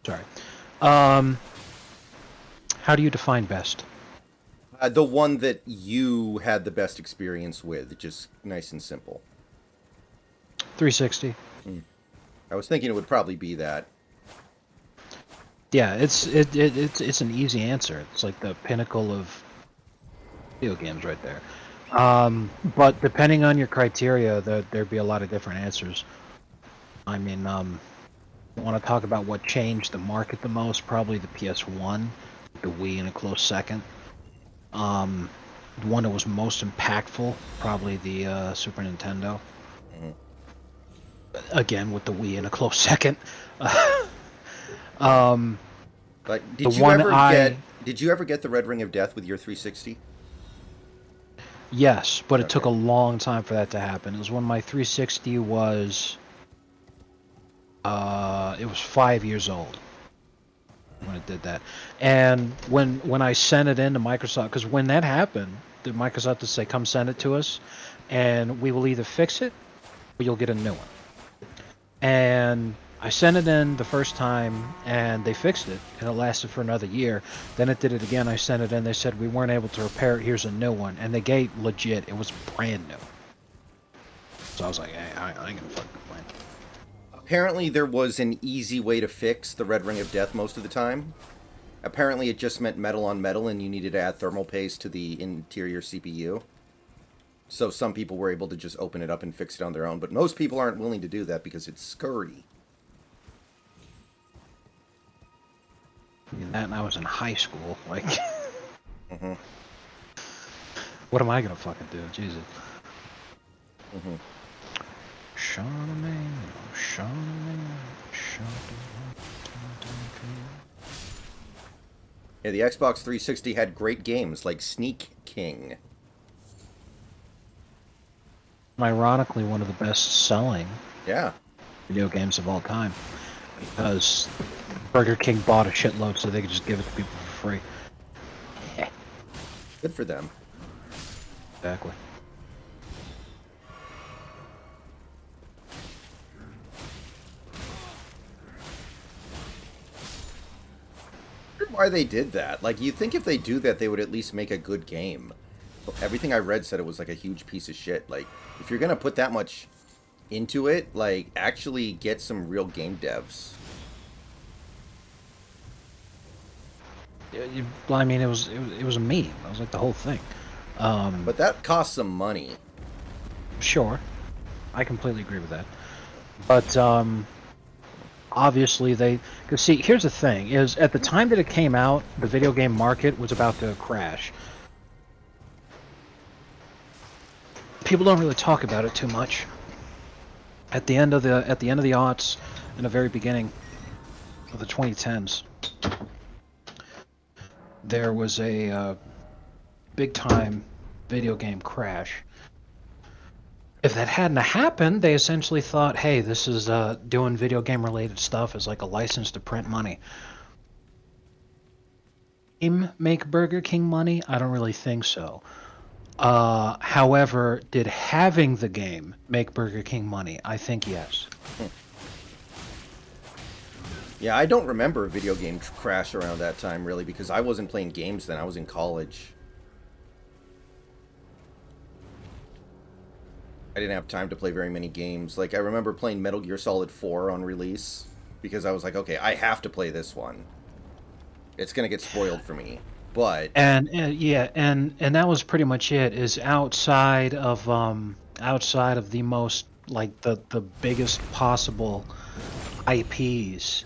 Sorry. How do you define best? The one that you had the best experience with, just nice and simple. 360. I was thinking it would probably be that. Yeah, it's an easy answer. It's like the pinnacle of video games right there. But depending on your criteria, there'd be a lot of different answers. I mean, I want to talk about what changed the market the most, probably the PS1, the Wii in a close second. The one that was most impactful, probably the Super Nintendo. Again, with the Wii in a close second. Like, did you ever get the Red Ring of Death with your 360? Yes, but it took a long time for that to happen. It was when my 360 was it was 5 years old when it did that. And when I sent it in to Microsoft, because when that happened, the Microsoft would say, "Come send it to us, and we will either fix it or you'll get a new one." And I sent it in the first time, and they fixed it, and it lasted for another year. Then it did it again. I sent it in. They said we weren't able to repair it. Here's a new one, and they gave legit. It was brand new. So I was like, hey, I ain't gonna fucking complain. Apparently there was an easy way to fix the red ring of death most of the time. Apparently it just meant metal on metal and you needed to add thermal paste to the interior CPU. So some people were able to just open it up and fix it on their own, but most people aren't willing to do that because it's scurry. That and I was in high school. Like, Mm-hmm. what am I gonna fucking do? Jesus. Mm-hmm. Charlemagne, Charlemagne. Yeah, the Xbox 360 had great games like Sneak King. Ironically, one of the best-selling Yeah. video games of all time, because Burger King bought a shitload so they could just give it to people for free. Good for them. Exactly. Why they did that. Like, you'd think if they do that, they would at least make a good game. Everything I read said it was like a huge piece of shit. Like, if you're gonna put that much into it, like, actually get some real game devs. I mean, it was a meme. It was like the whole thing. But that costs some money. Sure, I completely agree with that. But obviously because see, here's the thing: is at the time that it came out, the video game market was about to crash. People don't really talk about it too much. At the end of the aughts, and the very beginning of the 2010s, there was a big time video game crash. If that hadn't happened, they essentially thought, hey, this is doing video game related stuff as like a license to print money. Make Burger King money? I don't really think so. However, did having the game make Burger King money? I think yes. Yeah, I don't remember a video game crash around that time, really, because I wasn't playing games then. I was in college. I didn't have time to play very many games. Like, I remember playing Metal Gear Solid 4 on release, because I was like, okay, I have to play this one. It's gonna get spoiled for me. But... And yeah, and that was pretty much it. Is outside of the most, like, the biggest possible IPs,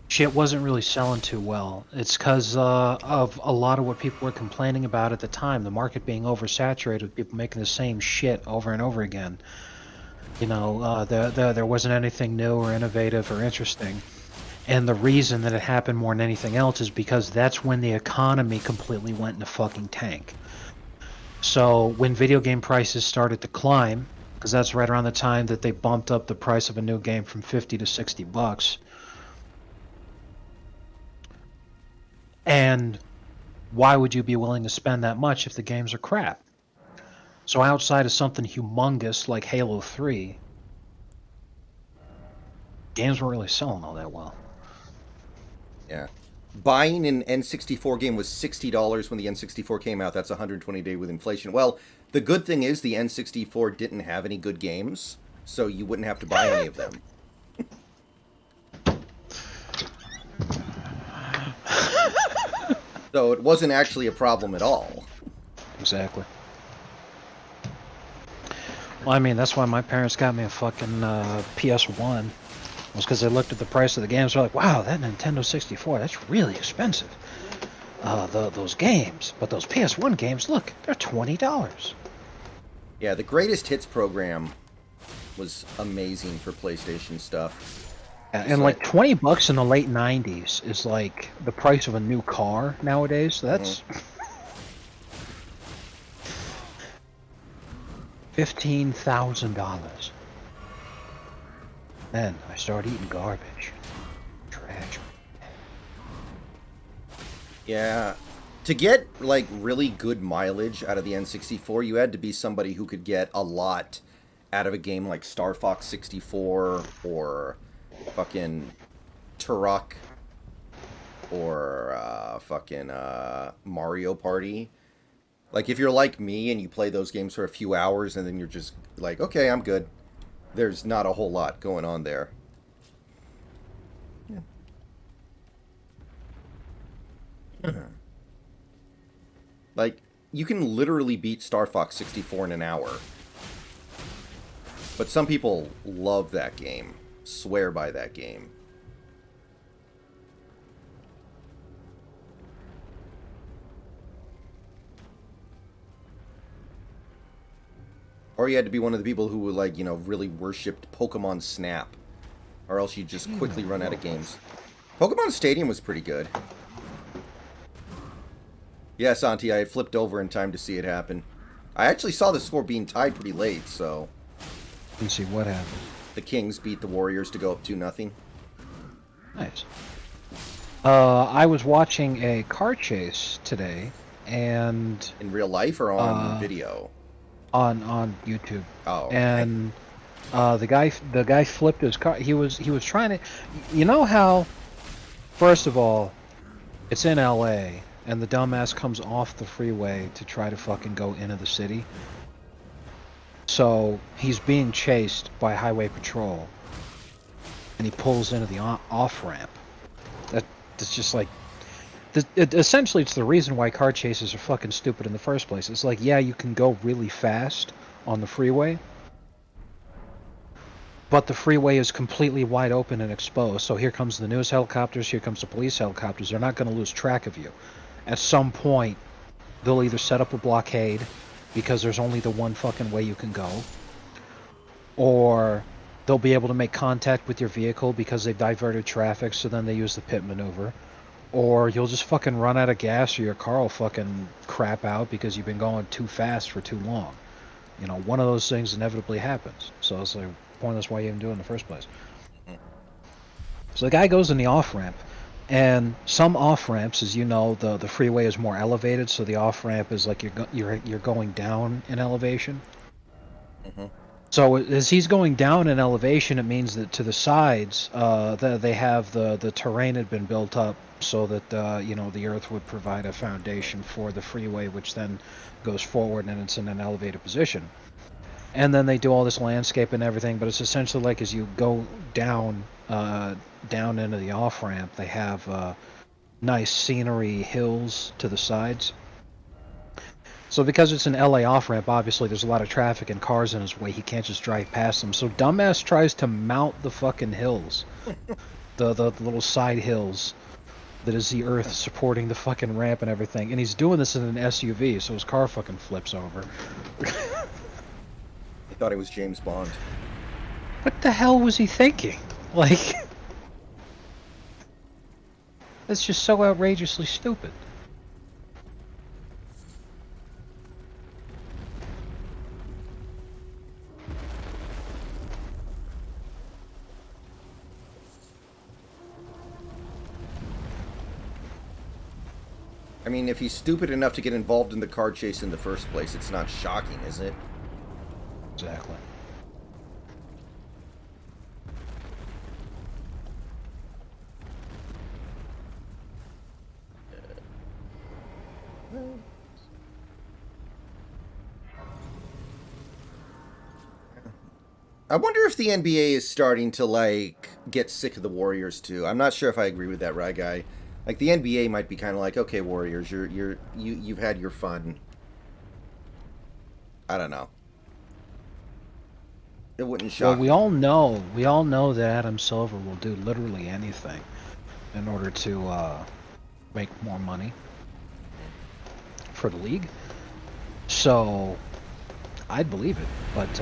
shit wasn't really selling too well. It's because of a lot of what people were complaining about at the time, the market being oversaturated with people making the same shit over and over again. You know, there wasn't anything new or innovative or interesting. And the reason that it happened more than anything else is because that's when the economy completely went in a fucking tank. So when video game prices started to climb, because that's right around the time that they bumped up the price of a new game from 50 to 60 bucks. And why would you be willing to spend that much if the games are crap? So outside of something humongous like Halo 3, games weren't really selling all that well. Yeah. Buying an N64 game was $60 when the N64 came out. That's 120 a day with inflation. Well, the good thing is the N64 didn't have any good games, so you wouldn't have to buy any of them. So it wasn't actually a problem at all. Exactly. Well, I mean, that's why my parents got me a fucking PS1. Was because they looked at the price of the games. They're like, wow, that Nintendo 64, that's really expensive. Those games. But those PS1 games, look, they're $20. Yeah, the Greatest Hits program was amazing for PlayStation stuff. And like $20 in the late 90s is like the price of a new car nowadays. So that's $15,000. Then I started eating garbage. Trash. Yeah. To get, like, really good mileage out of the N64, you had to be somebody who could get a lot out of a game like Star Fox 64 or fucking Turok or Mario Party. Like, if you're like me and you play those games for a few hours and then you're just like, okay, I'm good. There's not a whole lot going on there. Like, you can literally beat Star Fox 64 in an hour. But some people love that game. Swear by that game. Or you had to be one of the people who would, like, you know, really worshipped Pokemon Snap. Or else you'd just quickly run out of games. Pokemon Stadium was pretty good. Yes, Auntie, I had flipped over in time to see it happen. I actually saw the score being tied pretty late, so... Let's see what happened. The Kings beat the Warriors to go up 2-0. Nice. I was watching a car chase today, and... In real life or on video? On YouTube. Oh, okay. And the guy flipped his car. He was trying to... You know how... First of all, it's in LA, and the dumbass comes off the freeway to try to fucking go into the city. So he's being chased by highway patrol, and he pulls into the off ramp. That's just like, essentially it's the reason why car chases are fucking stupid in the first place. It's like, yeah, you can go really fast on the freeway, but the freeway is completely wide open and exposed. So here comes the news helicopters, here comes the police helicopters. They're not going to lose track of you. At some point, they'll either set up a blockade, because there's only the one fucking way you can go, or they'll be able to make contact with your vehicle because they've diverted traffic, so then they use the pit maneuver, or you'll just fucking run out of gas, or your car will fucking crap out because you've been going too fast for too long. You know, one of those things inevitably happens. So it's like pointless why you even do it in the first place. So the guy goes in the off-ramp, and some off-ramps, as you know, the freeway is more elevated, so the off-ramp is like you're going down in elevation. Mm-hmm. So as he's going down in elevation, it means that to the sides, they have the terrain had been built up so that you know, the earth would provide a foundation for the freeway, which then goes forward and it's in an elevated position. And then they do all this landscape and everything, but it's essentially like as you go down into the off-ramp, they have nice scenery, hills to the sides. So because it's an LA off-ramp, obviously there's a lot of traffic and cars in his way. He can't just drive past them. So dumbass tries to mount the fucking hills. the little side hills that is the earth supporting the fucking ramp and everything. And he's doing this in an SUV, so his car fucking flips over. I thought it was James Bond. What the hell was he thinking? Like... That's just so outrageously stupid. I mean, if he's stupid enough to get involved in the car chase in the first place, it's not shocking, is it? Exactly. I wonder if the NBA is starting to, like, get sick of the Warriors, too. I'm not sure if I agree with that, right, guy? Like, the NBA might be kind of like, okay, Warriors, you've had your fun. I don't know. It wouldn't shock Well, we all know that Adam Silver will do literally anything in order to make more money for the league. So I'd believe it, but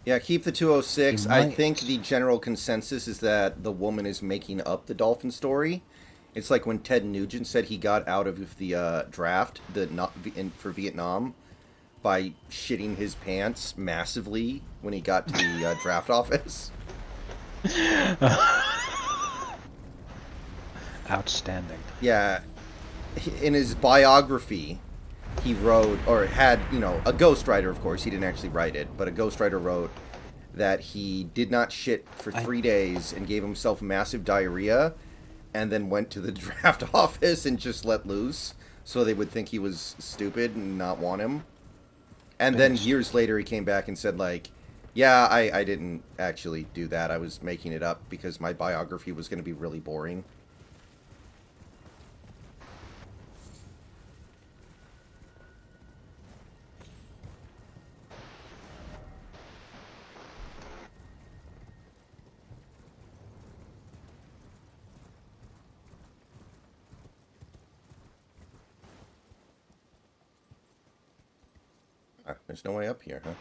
Yeah, keep the 206. He I might. think the general consensus is that the woman is making up the dolphin story. It's like when Ted Nugent said he got out of the draft for Vietnam by shitting his pants massively when he got to the draft office. Outstanding. Yeah, in his biography, he wrote, or had, a ghostwriter, of course. He didn't actually write it, but a ghostwriter wrote that he did not shit for I- 3 days and gave himself massive diarrhea and then went to the draft office and just let loose so they would think he was stupid and not want him. And then Nice. years later, he came back and said, like, yeah, I didn't actually do that. I was making it up because my biography was going to be really boring. There's no way up here, huh?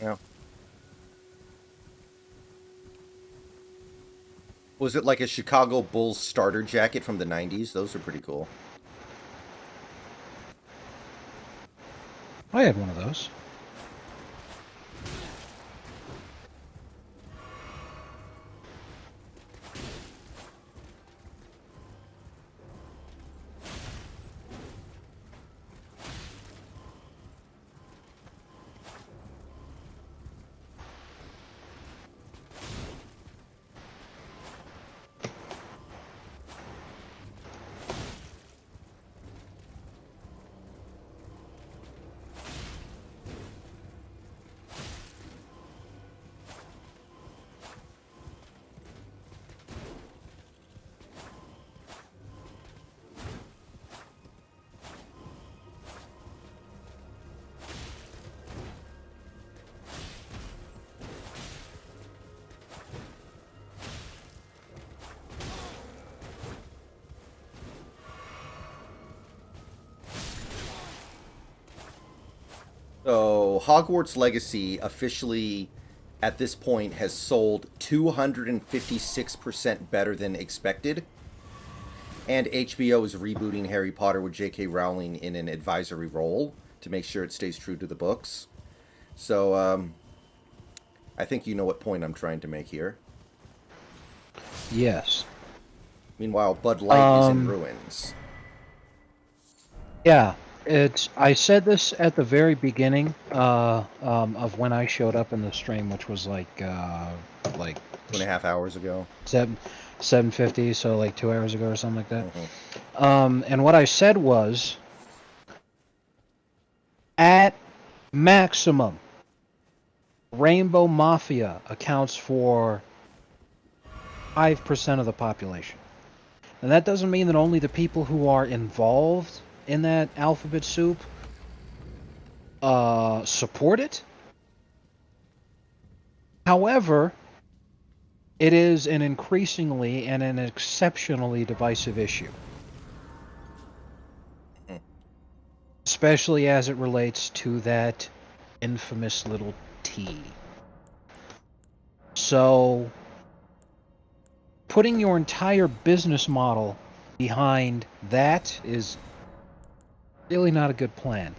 Yeah. Was it like a Chicago Bulls starter jacket from the 90s? Those are pretty cool. I had one of those. So, Hogwarts Legacy officially, at this point, has sold 256% better than expected. And HBO is rebooting Harry Potter with J.K. Rowling in an advisory role to make sure it stays true to the books. So, I think you know what point I'm trying to make here. Yes. Meanwhile, Bud Light is in Um, ruins. Yeah, I said this at the very beginning of when I showed up in the stream, which was like 2.5 hours ago. 7:50, so like 2 hours ago or something like that. Mhm. And what I said was, at maximum, Rainbow Mafia accounts for 5% of the population. And that doesn't mean that only the people who are involved in that alphabet soup support it. However, it is an increasingly and an exceptionally divisive issue, Mhm. especially as it relates to that infamous little T. So, putting your entire business model behind that is really not a good plan.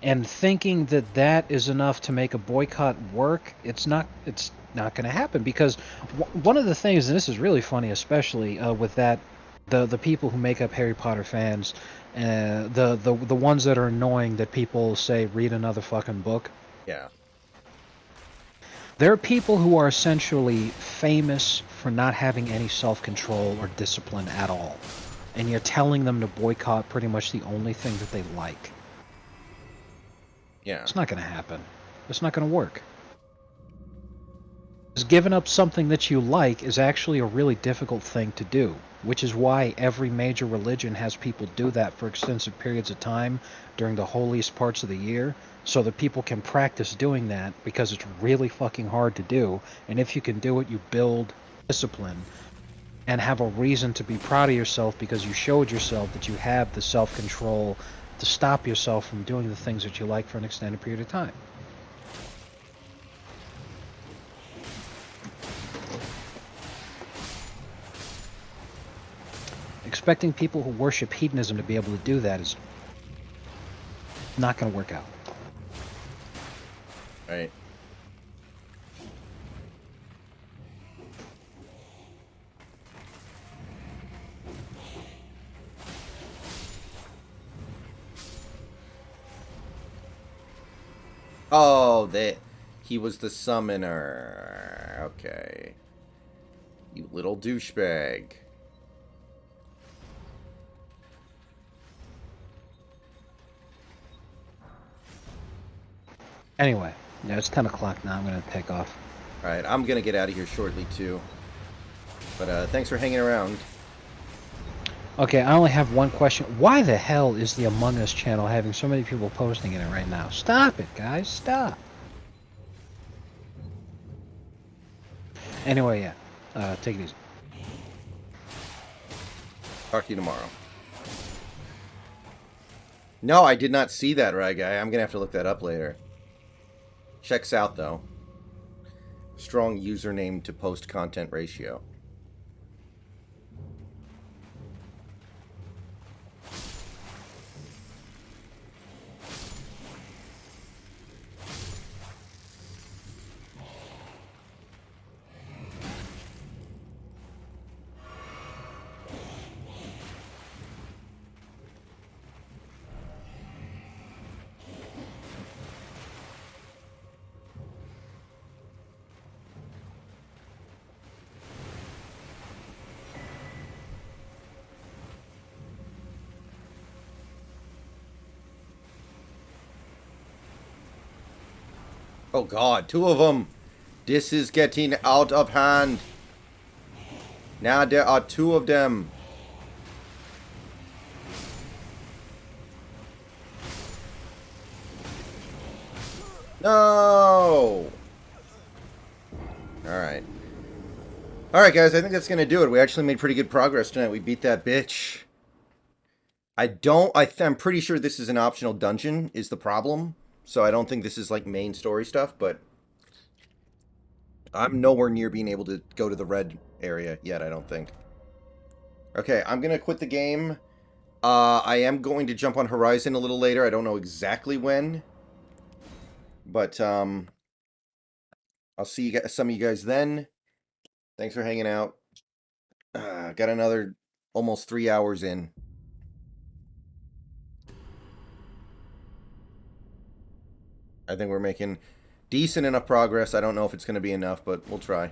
And thinking that that is enough to make a boycott work, it's not going to happen, because one of the things, and this is really funny, especially with that, the people who make up Harry Potter fans, the ones that are annoying that people say read another fucking book. Yeah. There are people who are essentially famous for not having any self-control or discipline at all, and you're telling them to boycott pretty much the only thing that they like. Yeah. It's not going to happen. It's not going to work. Because giving up something that you like is actually a really difficult thing to do, which is why every major religion has people do that for extensive periods of time during the holiest parts of the year, so that people can practice doing that, because it's really fucking hard to do, and if you can do it, you build discipline and have a reason to be proud of yourself because you showed yourself that you have the self-control, to stop yourself from doing the things that you like for an extended period of time. Expecting people who worship hedonism to be able to do that is not going to work out. Right. Oh, he was the summoner. Okay. You little douchebag. Anyway, yeah, it's 10 o'clock now. I'm going to take off. Alright, I'm gonna get out of here shortly, too. But, thanks for hanging around. Okay, I only have one question. Why the hell is the Among Us channel having so many people posting in it right now? Stop it, guys. Stop. Anyway, yeah. Take it easy. Talk to you tomorrow. No, I did not see that, right, guy. I'm gonna have to look that up later. Checks out, though. Strong username to post content ratio. Oh god, two of them! This is getting out of hand. Now there are two of them. No! Alright. Alright guys, I think that's gonna do it. We actually made pretty good progress tonight. We beat that bitch. I'm pretty sure this is an optional dungeon, is the problem. So I don't think this is like main story stuff, but I'm nowhere near being able to go to the red area yet, I don't think. Okay, I'm gonna quit the game. I am going to jump on Horizon a little later. I don't know exactly when. But, I'll see you guys, some of you guys then. Thanks for hanging out. Got another almost 3 hours in. I think we're making decent enough progress. I don't know if it's going to be enough, but we'll try.